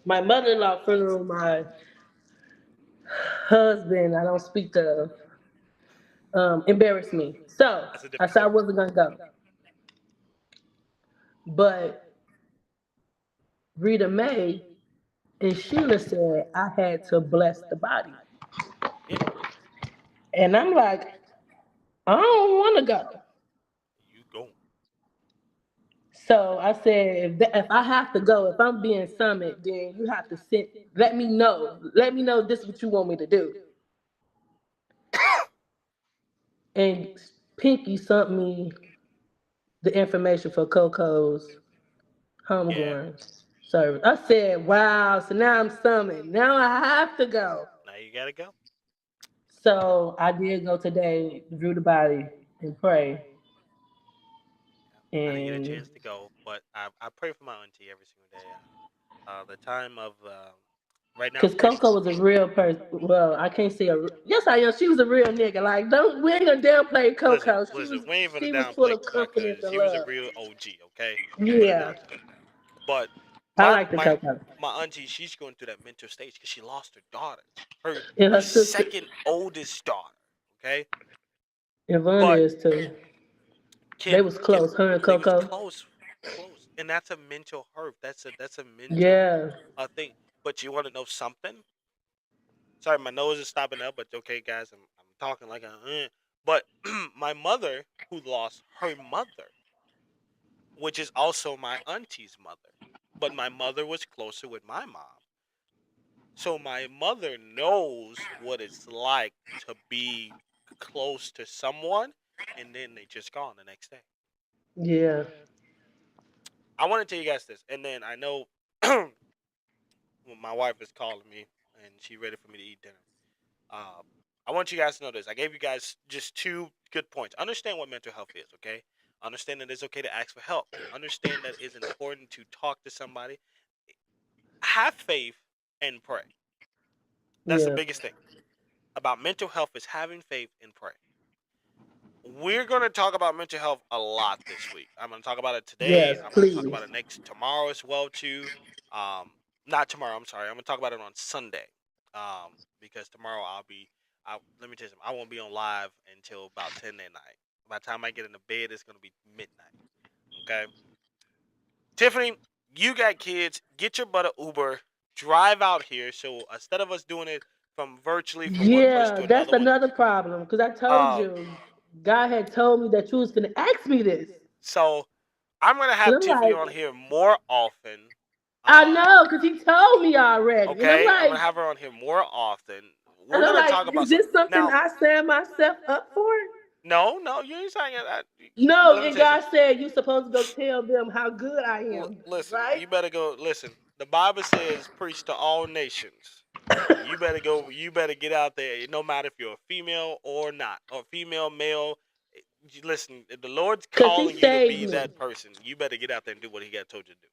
my mother-in-law funeral, my husband, I don't speak to, embarrassed me. So That's a I different said I story. wasn't gonna go. But Rita Mae and Sheila said I had to bless the body. Yeah, And I'm like, I don't want to go. you go. So I said, if I have to go, if I'm being summoned, then you have to let me know. Let me know this is what you want me to do. And Pinky sent me the information for Coco's Yeah, homegoing service. I said, wow, so now I'm summoned. Now I have to go. now you gotta go. So I did go today, view the body, and pray. I didn't get a And chance to go, but I pray for my auntie every single day. The time of right now, because Coco was a real person. Well, I can't say a. Yes, I am. She was a real nigga. Like, don't we ain't gonna downplay listen, Coco. She listen. was We ain't gonna she was full downplay of my confidence cousin. and She was a love. real OG. Okay, put it Yeah, out there. But I my like the my Coco my auntie, she's going through that mental stage because she lost her daughter, her and her her sister. second oldest daughter. Okay, Yvonne but is too. They Kim was Kim, close. Her and they was Coco. close, and that's a mental hurt. That's a mental Yeah, thing. But you want to know something? Sorry, my nose is stopping up, but okay, guys, I'm talking like a. But my mother, who lost her mother, which is also my auntie's mother, but my mother was closer with my mom, so my mother knows what it's like to be close to someone, and then they just gone the next day. yeah. I want to tell you guys this, and then I know when my wife is calling me and she ready for me to eat dinner. Uh, I want you guys to know this. I gave you guys just two good points. Understand what mental health is, okay? Understand that it's okay to ask for help. Understand that it's important to talk to somebody. Have faith and pray. That's the Yeah. biggest thing about mental health is having faith and pray. We're going to talk about mental health a lot this week. I'm going to talk about it today. Yes, I'm going to talk please. about it tomorrow as well too. Um, Not tomorrow. I'm sorry. I'm going to talk about it on Sunday. Because tomorrow let me tell you something. I won't be on live until about 10 at night. By the time I get into bed, it's going to be midnight. Okay. Tiffany, you got kids. Get your butt a Uber. Drive out here. So instead of us doing it from virtually from one place Yeah, to that's another one, another problem. Because I told um, you, God had told me that you was gonna ask me this, so I'm gonna and have I'm Tiffany like, on here more often. I Um, know, because he told me already, and I'm okay, I'm like, gonna have her on here more often. and We're I'm gonna like, talk about is some this something now. I signed myself up for? No, no, you ain't saying that. No, Let me and tell you God something. said you supposed to go tell them how good I am, Listen, right? you better go. Listen, the Bible says, "Preach to all nations." You better go. You better get out there. No matter if you're a female or not, or female, male. Listen, if the Lord's Because He calling you to saved be me. that person, you better get out there and do what He got told you to do.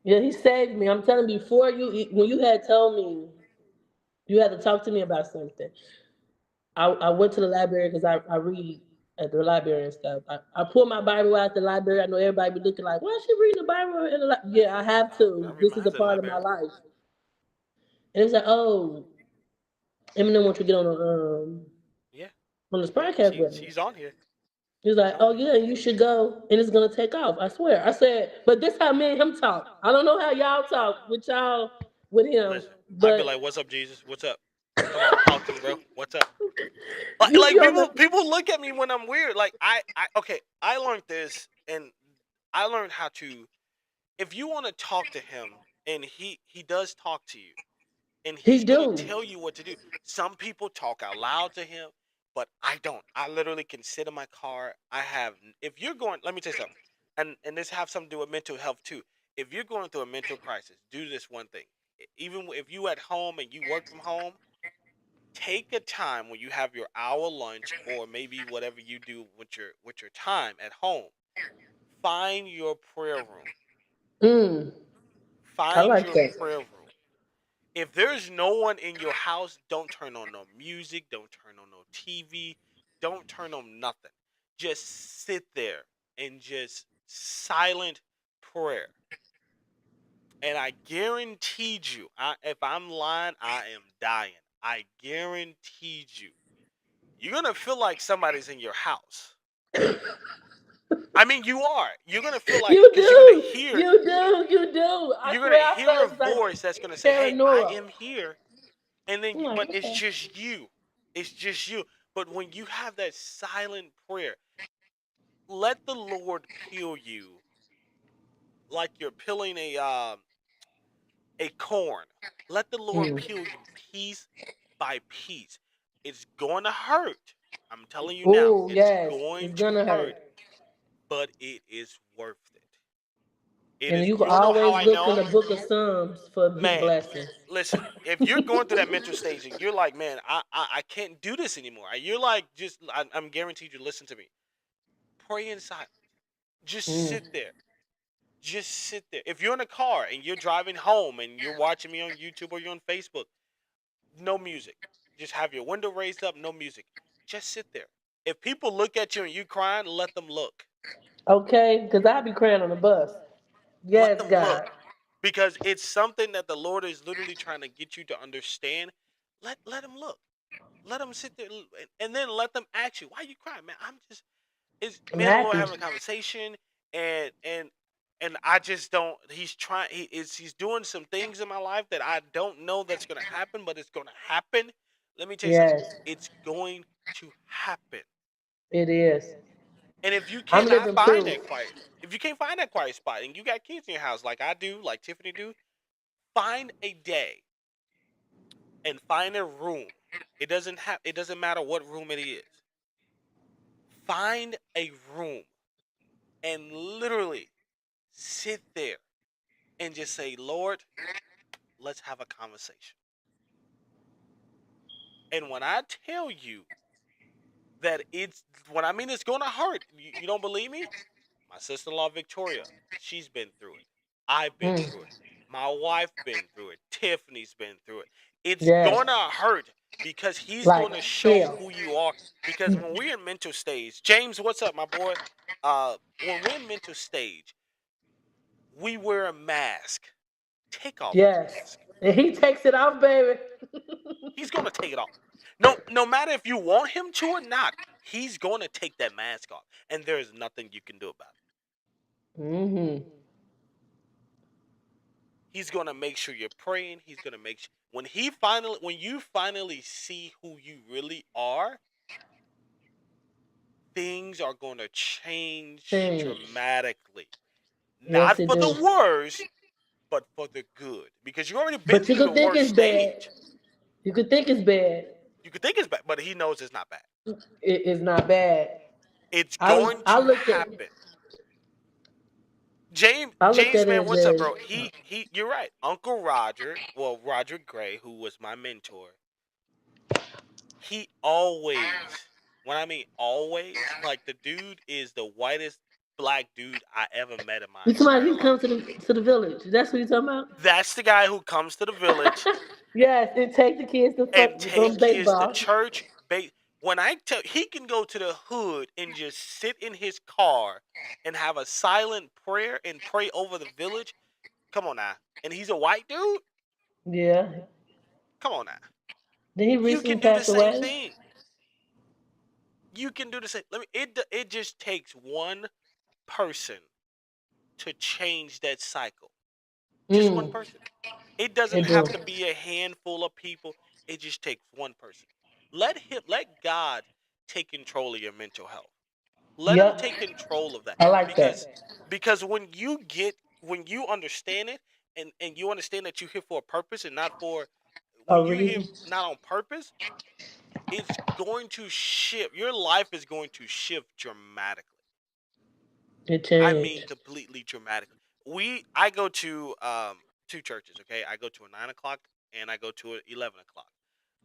Yeah, he saved me. I'm telling you, before when you had told me you had to talk to me about something, I went to the library because I read at the library and stuff. I pulled my Bible out the library. I know everybody be looking like, why is she reading the Bible in the Yeah, I have I to. read This my is a hands in the part of my library. life. And it's like, oh, Eminem wants to get Yeah, on this yeah. podcast with me. She's on here. He's She's like, on oh here. yeah, you should go, and it's gonna take off. I swear. I said, but this how me and him talk. I don't know how y'all talk with y'all with him, Listen, I'd be but like, "What's up, Jesus? What's up? Come on, talk to me, bro. What's up?" you be Like on the. people look at me when I'm weird. Like okay, I learned this, and I learned how to. If you want to talk to him, and he does talk to you, and He he's gonna do. tell you what to do. Some people talk out loud to him, but I don't. I literally can sit in my car. I have. If you're going, let me tell you something, and this have something to do with mental health too. If you're going through a mental crisis, do this one thing. Even if you at home and you work from home, take a time when you have your hour lunch or maybe whatever you do with your time at home. Find your prayer room. Mm, I Find like your that. prayer room. If there's no one in your house, don't turn on no music, don't turn on no TV, don't turn on nothing. Just sit there and just silent prayer. And I guaranteed you, if I'm lying, I am dying. I guaranteed you, you're gonna feel like somebody's in your house. I mean, you are. You're gonna feel like You because you're gonna do, hear you do, you do. I you're gonna swear, I hear a felt like voice that's gonna say, "Hey, I paranoia. am here," and then I'm like, but it's okay. just you. It's just you. But when you have that silent prayer, let the Lord peel you like you're peeling a corn. Let the Lord Mm. peel you piece by piece. It's going to hurt. I'm telling you now, Oh it's yes, going it's to gonna hurt. hurt, but it is worth it. It And is. you can You don't know how always I look in know, the book of Psalms for man. blessings. Listen, if you're going through that mental stage and you're like, man, I can't do this anymore. You're like, just I'm guaranteed you listen to me. Pray in silence. Just Mm. sit there. Just sit there. If you're in a car and you're driving home and you're watching me on YouTube or you're on Facebook, no music. Just have your window raised up, no music. Just sit there. If people look at you and you crying, let them look. Okay, because I'll be crying on the bus. Let Yes, them look. God. Because it's something that the Lord is literally trying to get you to understand. Let them look. Let them sit there and then let them ask you, why are you crying, man? I'm just it's I'm me and the Lord happy. having a conversation and I just don't he's doing some things in my life that I don't know that's gonna happen, but it's gonna happen. Let me tell you something. Yes, It's going to happen. it is. And if you I'm cannot living find proof. that quiet, if you can't find that quiet spot and you got kids in your house like I do, like Tiffany do, find a day and find a room. It doesn't matter what room it is. Find a room and literally sit there and just say, Lord, let's have a conversation. And when I tell you that it's when I mean it's gonna hurt, you don't believe me? My sister-in-law Victoria, she's been through it. I've been Mm. through it. My wife been through it. Tiffany's been through it. It's Yes, gonna hurt because he's like gonna show hell. who you are. Because when we're in mental stage, James, what's up, my boy? When we're in mental stage, we wear a mask. Take off the Yes, mask. and he takes it off, baby. He's gonna take it off. No matter if you want him to or not, he's gonna take that mask off, and there's nothing you can do about it. Hmm. He's gonna make sure you're praying. He's gonna make sure when you finally see who you really are, things are gonna change Change. dramatically. Yes, Not it for the do. worse, but for the good. Because you've already been But you through the could think worst it's bad. stage. You could think it's bad. You could think it's bad, but he knows it's not bad. It is not bad. It's I going I to looked at happen. James I looked James at man, it what's up, as bro? He you're right. Uncle Roger, well, Roger Gray, who was my mentor, he always when I mean always, like the dude is the whitest. black dude I ever met in my You talking about entire he life. comes to the village? That's what you talking about? That's the guy who comes to the village Yes, and take the kids to and from take kids to baseball. church. When I tell he can go to the hood and just sit in his car and have a silent prayer and pray over the village. Come on now. And he's a white dude? Yeah. Come on now. Then he You recently can do the passed same away. thing. You can do the same. It just takes one person to change that cycle. Just one Mm, person. It doesn't it do. have to be a handful of people. It just takes one person. Let God take control of your mental health. Let him Yep. take control of that. I like Because that. when you understand it and you understand that you're here for a purpose and not for A when you're here reason. not on purpose, it's going to shift. Your life is going to shift dramatically. It I mean, changed. completely dramatically. I go to two churches. Okay, I go to a 9 o'clock and I go to a 11 o'clock.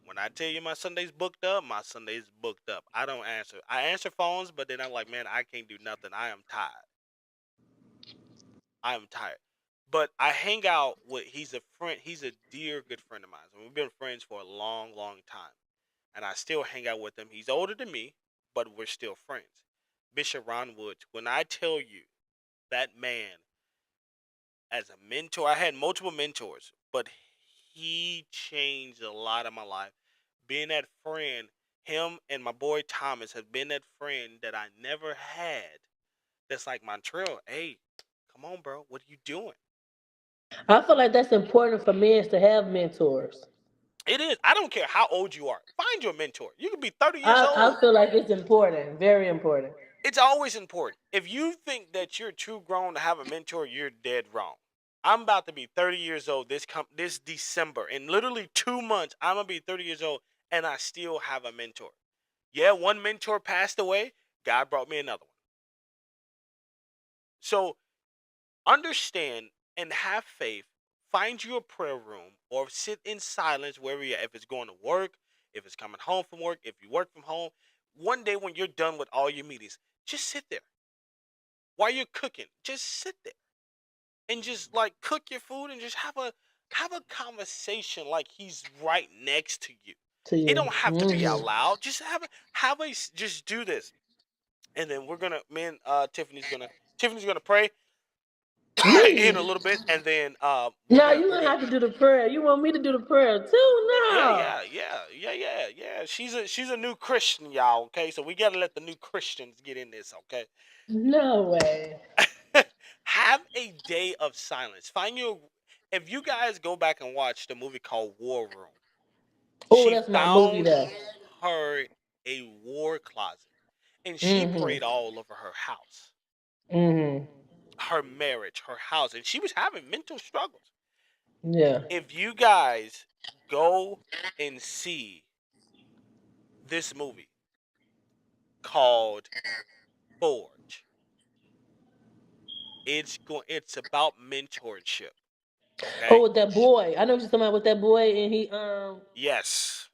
When I tell you my Sunday's booked up, my Sunday's booked up. I don't answer. I answer phones, but then I'm like, man, I can't do nothing. I am tired. I am tired. But I hang out with. He's a friend. He's a dear good friend of mine. And we've been friends for a long, long time. And I still hang out with him. He's older than me, but we're still friends. Bishop Ron Woods. When I tell you that man as a mentor. I had multiple mentors, but he changed a lot of my life. Being that friend, him and my boy Thomas have been that friend that I never had. That's like Montrell. Hey, come on, bro. What are you doing? I feel like that's important for men to have mentors. It is. I don't care how old you are. Find your mentor. You could be 30 years I old. feel like it's important, very important. It's always important. If you think that you're too grown to have a mentor, you're dead wrong. I'm about to be 30 years old this December. In literally 2 months, I'm gonna be 30 years old, and I still have a mentor. Yeah, one mentor passed away. God brought me another one. So understand and have faith. Find you a prayer room or sit in silence wherever you're. If it's going to work, if it's coming home from work, if you work from home. One day when you're done with all your meetings, just sit there while you're cooking. Just sit there and just like cook your food and just have a conversation like he's right next to you. To It you. don't have to be out Hmm. loud. Just just do this, and then we're gonna me and Tiffany's gonna pray in a Me? little bit, and then No, you we're don't gonna have to do the prayer. You want me to do the prayer too? yeah No. yeah yeah yeah yeah yeah. She's a new Christian, y'all. Okay, so we gotta let the new Christians get in this. Okay. No way. Have a day of silence. Find your. If you guys go back and watch the movie called War Room, Oh, she that's my movie found there. her a war closet and she Mm-hmm. prayed all over her house, Mm-hmm. her marriage, her house, and she was having mental struggles. Yeah. If you guys go and see this movie called Forge, it's about mentorship. Oh, Okay. with that boy. I know what you're talking about with that boy, and he Yes.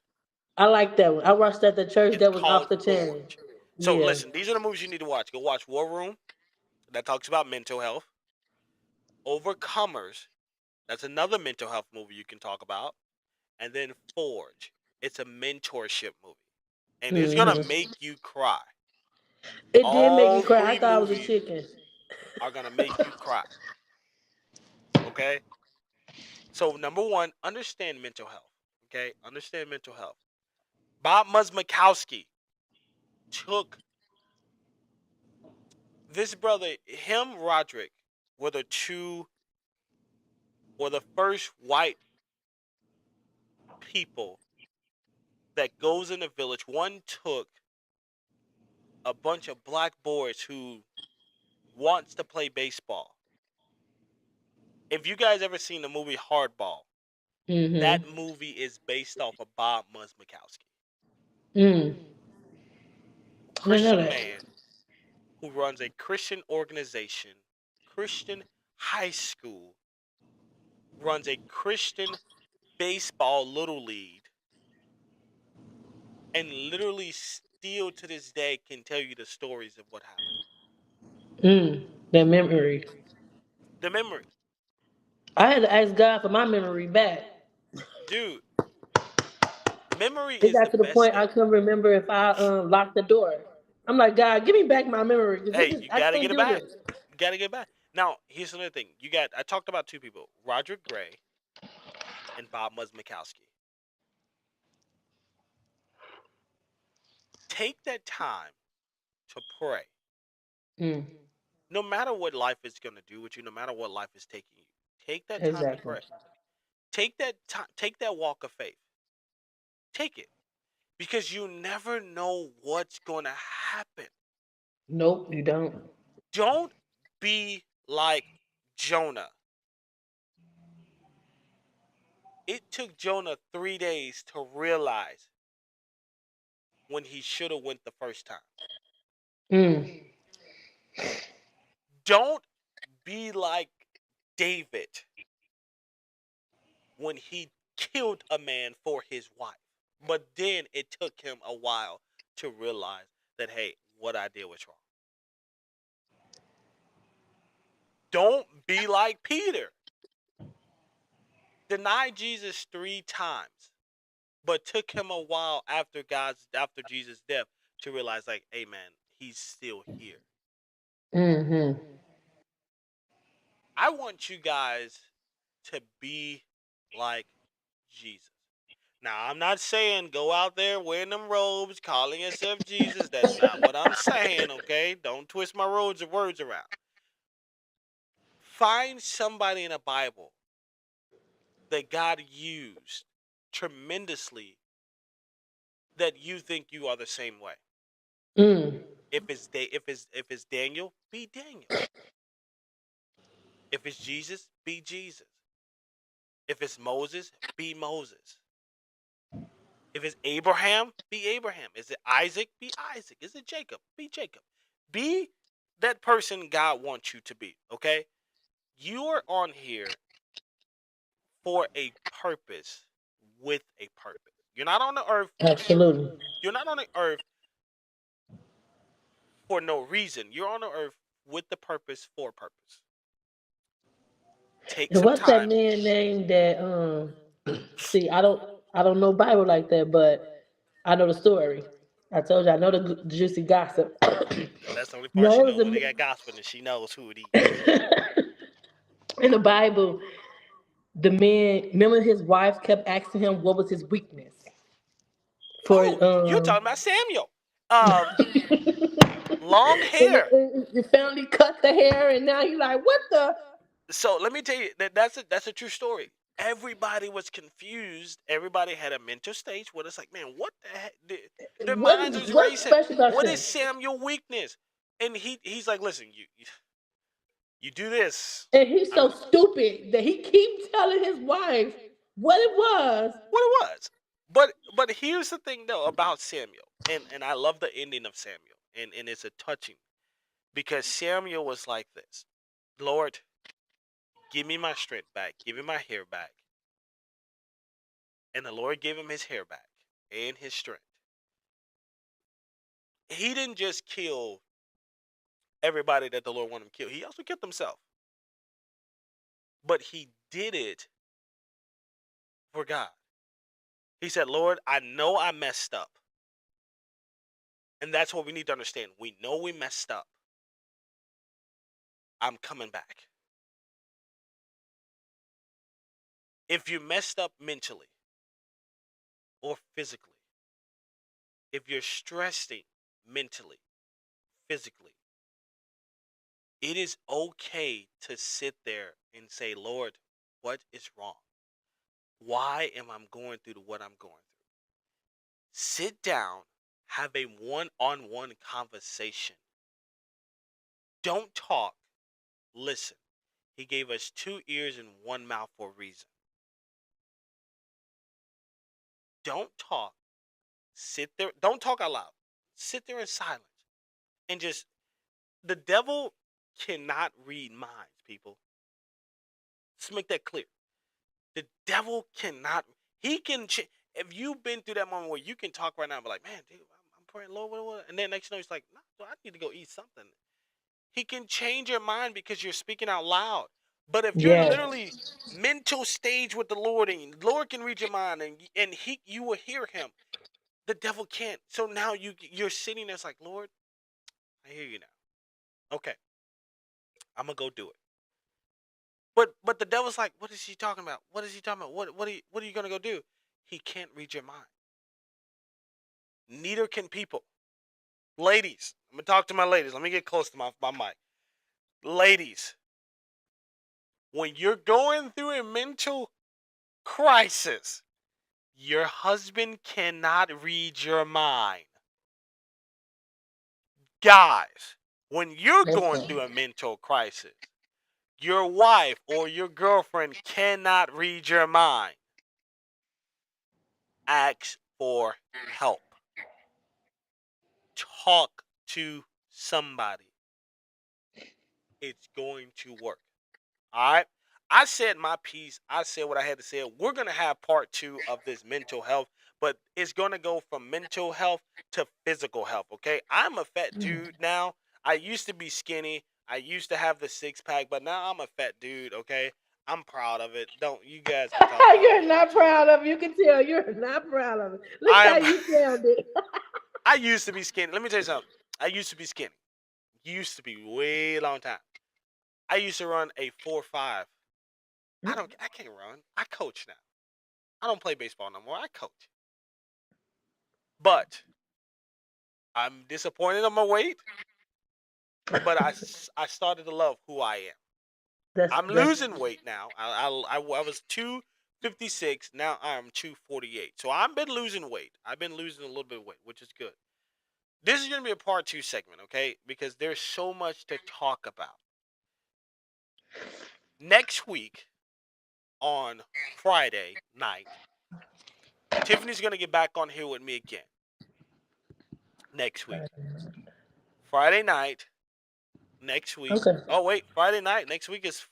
I like that one. I watched that at the church. It's That was off called the chain. Forge. So Yeah. listen, these are the movies you need to watch. Go watch War Room, that talks about mental health. Overcomers, that's another mental health movie you can talk about. And then Forge, it's a mentorship movie. And it's gonna Hmm. make you cry. It did make me All cry. I three thought I was a movies chicken. are gonna make you cry. Okay? So number one, understand mental health. Okay? Understand mental health. Bob Musmakowski took this brother, him, Roderick, were the two were the first white people that goes in the village. One took a bunch of black boys who wants to play baseball. If you guys ever seen the movie Hardball, Mm-hmm. that movie is based off of Bob Musmakowski. Mm. I didn't know Christian that. man who runs a Christian organization, Christian high school, runs a Christian baseball little league, and literally still to this day can tell you the stories of what happened. That memory. The memory. I had to ask God for my memory back. Dude, memory It is the got to the best point I thing. couldn't remember if I locked the door. I'm like, God, give me back my memory. 'Cause Hey, you I got to can't get it do back. this. You got to get it back. Now, here's another thing. I talked about two people, Roger Gray and Bob Musmakowski. Take that time to pray. Mm, No matter what life is going to do with you, no matter what life is taking you, take that time to exactly. pray. Take that time, take that walk of faith. Take it because you never know what's going to happen. Nope, you don't. Don't be like Jonah. It took Jonah 3 days to realize when he should have went the first time. Mm, Don't be like David when he killed a man for his wife. But then it took him a while to realize that, hey, what I did was wrong. Don't be like Peter. Denied Jesus 3 times, but took him a while after Jesus' death to realize, like, hey man, he's still here. mm-hmm. I want you guys to be like Jesus. Now, I'm not saying go out there wearing them robes, calling yourself Jesus. That's not what I'm saying, okay? Don't twist my words around. Find somebody in the Bible that God used tremendously that you think you are the same way. Mm. If it's Daniel, be Daniel. If it's Jesus, be Jesus. If it's Moses, be Moses. If it's Abraham, be Abraham. Is it Isaac? Be Isaac. Is it Jacob? Be Jacob. Be that person God wants you to be, okay? You are on here for a purpose with a purpose. You're not on the earth. Absolutely. You're not on the earth for no reason. You're on the earth with the purpose for purpose. Take And some what's that time. man name that see, I don't know Bible like that, but I know the story. I told you I know the juicy gossip. That's the only part No, she it was knows when they got gospel and she knows who it is. in the Bible. The man, remember his wife kept asking him what was his weakness for Oh, you're talking about Samuel. Long and hair. the family cut the hair, and now he's like, what the? So let me tell you that's a true story. Everybody was confused. Everybody had a mental stage where it's like, man, what the heck? Their minds was What's racing. special about What him? is Samuel weakness? And he's like, listen, you do this. And he's I'm so stupid that he keeps telling his wife what it was. what it was. But here's the thing though about Samuel, and I love the ending of Samuel, and it's a touching because Samuel was like this, Lord, give me my strength back, give me my hair back, and the Lord gave him his hair back and his strength. He didn't just kill everybody that the Lord wanted him to kill. He also killed himself, but he did it for God. He said, Lord, I know I messed up. And that's what we need to understand. We know we messed up. I'm coming back. If you messed up mentally or physically, if you're stressing mentally, physically, it is okay to sit there and say, Lord, what is wrong? Why am I going through what I'm going through? Sit down, have a one-on-one conversation. Don't talk, listen. He gave us 2 ears and 1 mouth for a reason. Don't talk. Sit there. Don't talk out loud. Sit there in silence. And just, the devil cannot read minds, people. Let's make that clear. The devil cannot, he can, if you've been through that moment where you can talk right now and be like, man, dude, I'm praying, Lord, what? And then next you know, he's like, no, I need to go eat something. He can change your mind because you're speaking out loud. But if you're Yes. literally mental stage with the Lord, and the Lord can read your mind, and you will hear Him, the devil can't. So now you're sitting there, it's like, Lord, I hear you now. Okay, I'm gonna go do it. But the devil's like, what is he talking about? What is he talking about? What are you gonna go do? He can't read your mind. Neither can people. Ladies, I'm gonna talk to my ladies. Let me get close to my mic. Ladies, when you're going through a mental crisis, your husband cannot read your mind. Guys, when you're going through a mental crisis, your wife or your girlfriend cannot read your mind. Ask for help. Talk to somebody. It's going to work. All right. I said my piece. I said what I had to say. We're going to have part 2 of this mental health, but it's going to go from mental health to physical health. Okay. I'm a fat dude now. I used to be skinny. I used to have the 6-pack, but now I'm a fat dude. Okay. I'm proud of it. Don't you guys can talk all You're you want not to. proud of it. You can tell you're not proud of it. Look I how am. you sounded. I used to be skinny. Let me tell you something. I used to be skinny. Used to be way long time. I used to run a 4.5. I can't run. I coach now. I don't play baseball no more. I coach. But I'm disappointed on my weight. But I started to love who I am. I'm That's losing weight now. I was 256. Now I'm 248. So I've been losing weight. I've been losing a little bit of weight, which is good. This is going to be a part 2 segment, okay? Because there's so much to talk about. Next week on Friday night, Tiffany's going to get back on here with me again. Next week. Friday night, next week. okay. Oh wait, Friday night next week is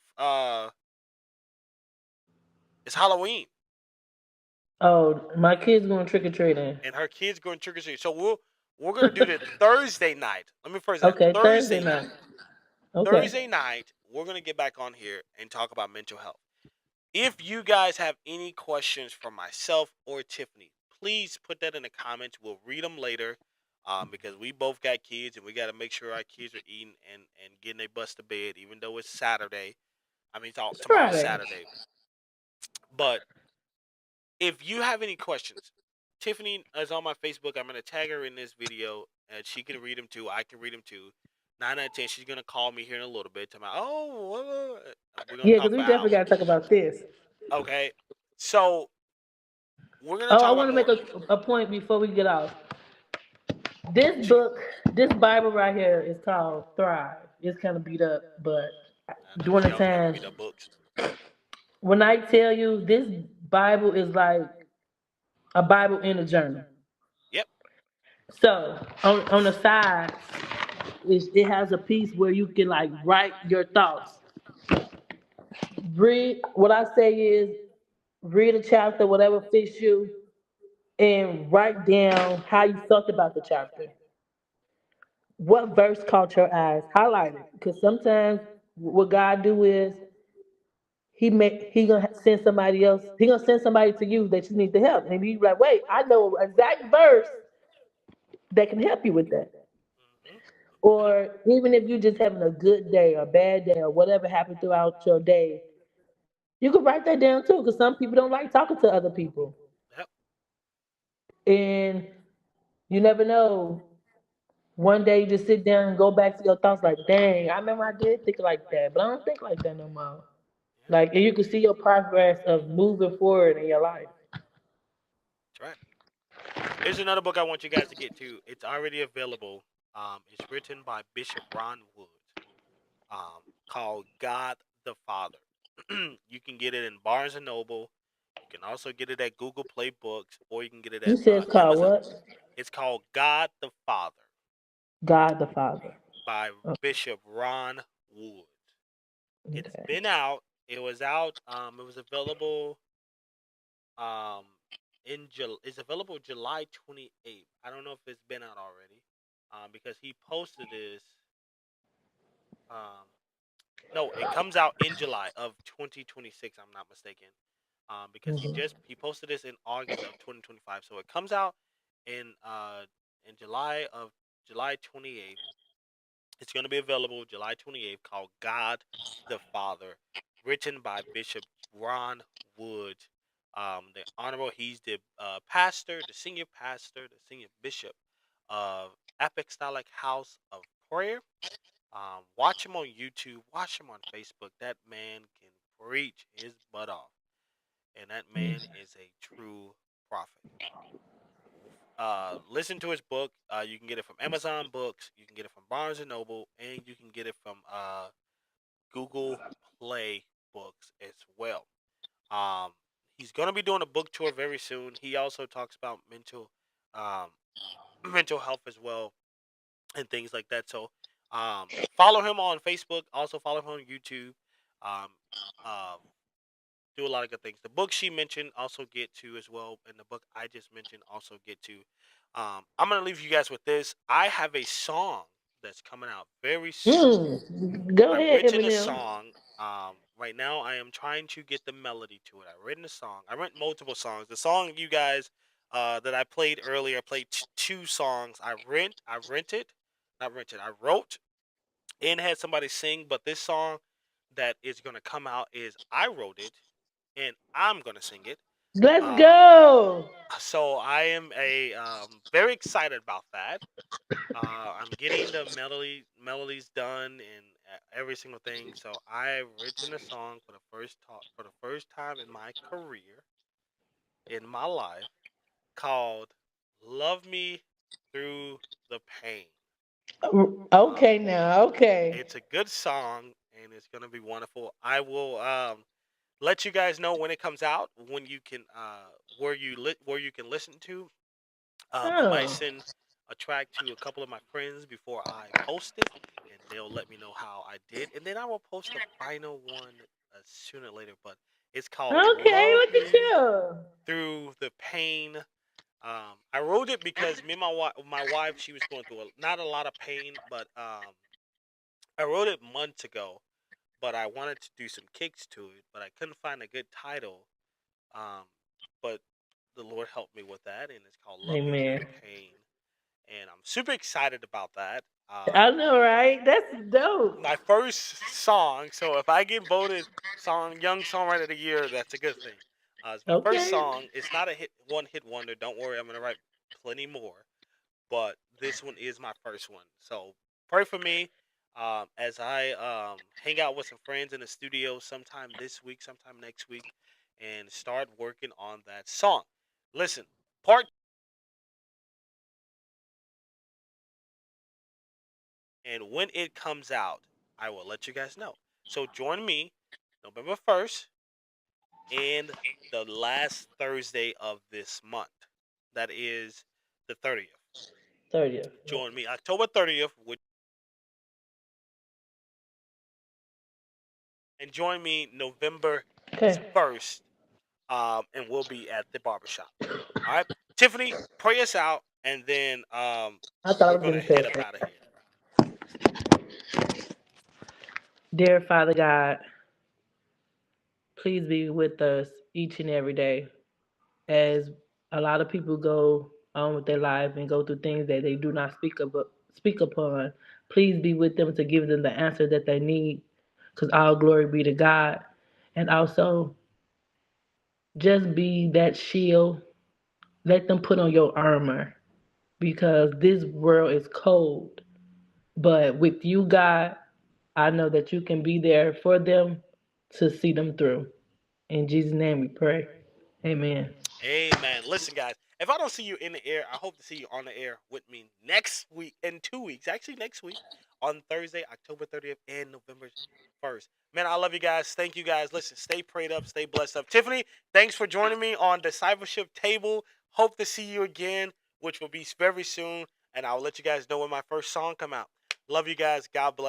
it's Halloween, Oh, my kid's going trick or treating. and her kids going trick or treat. So we're gonna do it Thursday night. Let me first that Okay, Thursday Thursday night. night. Okay. Thursday night, we're gonna get back on here and talk about mental health. If you guys have any questions for myself or Tiffany, please put that in the comments. We'll read them later. Because we both got kids and we got to make sure our kids are eating and getting their butts to bed, even though it's Saturday. I mean, It's tomorrow's Friday. Saturday. But if you have any questions, Tiffany is on my Facebook. I'm gonna tag her in this video, and she can read them too. I can read them too. 9 out of 10, she's gonna call me here in a little bit. Tell me, we're gonna Yeah, talk because for we definitely got hours. to talk about this. Okay, so we're gonna Oh, I talk want about to make more. a point before we get off. This She, book, this Bible right here is called Thrive. It's kind of beat up, but I know during she the always got them time, beat up books. when I tell you this Bible is like a Bible in a journal. Yep. So on the side, it has a piece where you can like write your thoughts. Read what I say is read a chapter, whatever fits you, and write down how you felt about the chapter. What verse caught your eyes? Highlight it, because sometimes what God do is he gonna send somebody else. He gonna send somebody to you that you need to help, and you be like, wait, I know exact verse that can help you with that. Hmm. Hmm. Or even if you're just having a good day or bad day or whatever happened throughout your day, you can write that down too, because some people don't like talking to other people, Yep. and you never know. One day you just sit down and go back to your thoughts like, dang, I remember I did think like that, but I don't think like that no more. Yeah. Like, and you can see your progress of moving forward in your life. That's right. Here's another book I want you guys to get to. It's already available. It's written by Bishop Ron Woods. Called God the Father. You can get it in Barnes and Noble. You can also get it at Google Play Books, or you can get it You at said it's called Amazon. what? It's called God the Father God the Father. by Oh, Bishop Ron Woods. It's okay. been out. It was out. It was available. Um, it's available July 28th. I don't know if it's been out already. Because he posted this No, it comes out in July of 2026. I'm not mistaken. Because Mhm. he posted this in August of 2025, so it comes out in July 28th. It's going to be available July 28th, called God the Father, written by Bishop Ron Wood. He's the the senior bishop of Apostolic House of Prayer. Watch him on YouTube, watch him on Facebook. That man can preach his butt off, and that man is a true prophet. Listen to his book. You can get it from Amazon Books, you can get it from Barnes and Noble, and you can get it from Google Play Books as well. Um, he's gonna be doing a book tour very soon. He also talks about um, mental health as well and things like that. So, follow him on Facebook. Also follow him on YouTube. Um, uh, do a lot of good things. The book she mentioned also get to as well, and the book I just mentioned also get to. I'm gonna leave you guys with this. I have a song that's coming out very soon. Go I've ahead, written a Eminem. song. Right now I am trying to get the melody to it. I've written a song. I wrote multiple songs. The song you guys that I played earlier, I played two songs. Not rented. I wrote and had somebody sing, but this song that is gonna come out is I wrote it and I'm gonna sing it. Let's Um, go. so I am very excited about that. I'm getting the melodies done and every single thing. So I've written a song for the first time in my career, in my life, called "Love Me Through the Pain." Um, Okay, now. Okay. it's a good song and it's gonna be wonderful. I will let you guys know when it comes out, when you can where you can listen to. I might Oh. send a track to a couple of my friends before I post it, and they'll let me know how I did, and then I will post the final one sooner or later. But it's called Okay, "Love look at Me you. Through the Pain." I wrote it because me and my wife, she was going through not a lot of pain, but I wrote it months ago, but I wanted to do some kicks to it, but I couldn't find a good title. Um, but the Lord helped me with that, and it's called "Love Me Through Amen. the Pain." And I'm super excited about that. I know, right? That's dope. My first song, so if I get voted Young Songwriter of the Year, that's a good thing. It's my first Okay. song. It's not a one hit wonder. Don't worry, I'm gonna write plenty more. But this one is my first one. So pray for me as I hang out with some friends in the studio sometime this week, sometime next week, and start working on that song. Listen, part and when it comes out, I will let you guys know. So join me November 1st and the last Thursday of this month. That is the 30th. 30th. Join me October 30th and join me November Okay. 1st, and we'll be at the barbershop. All right. Tiffany, pray us out, and then I thought I we're was going to getting head said up that. out of here. Dear Father God, please be with us each and every day as a lot of people go on with their life and go through things that they do not speak upon. Please be with them to give them the answer that they need, because all glory be to God. And also, just be that shield. Let them put on your armor, because this world is cold. But with you, God, I know that you can be there for them to see them through. In Jesus' name we pray. Amen. Amen. Listen, guys, if I don't see you in the air, I hope to see you on the air with me next week, in 2 weeks. Actually, next week on Thursday, October 30th and November 1st. Man, I love you guys. Thank you guys. Listen, stay prayed up, stay blessed up. Tiffany, thanks for joining me on Discipleship Table. Hope to see you again, which will be very soon. And I'll let you guys know when my first song come out. Love you guys. God bless.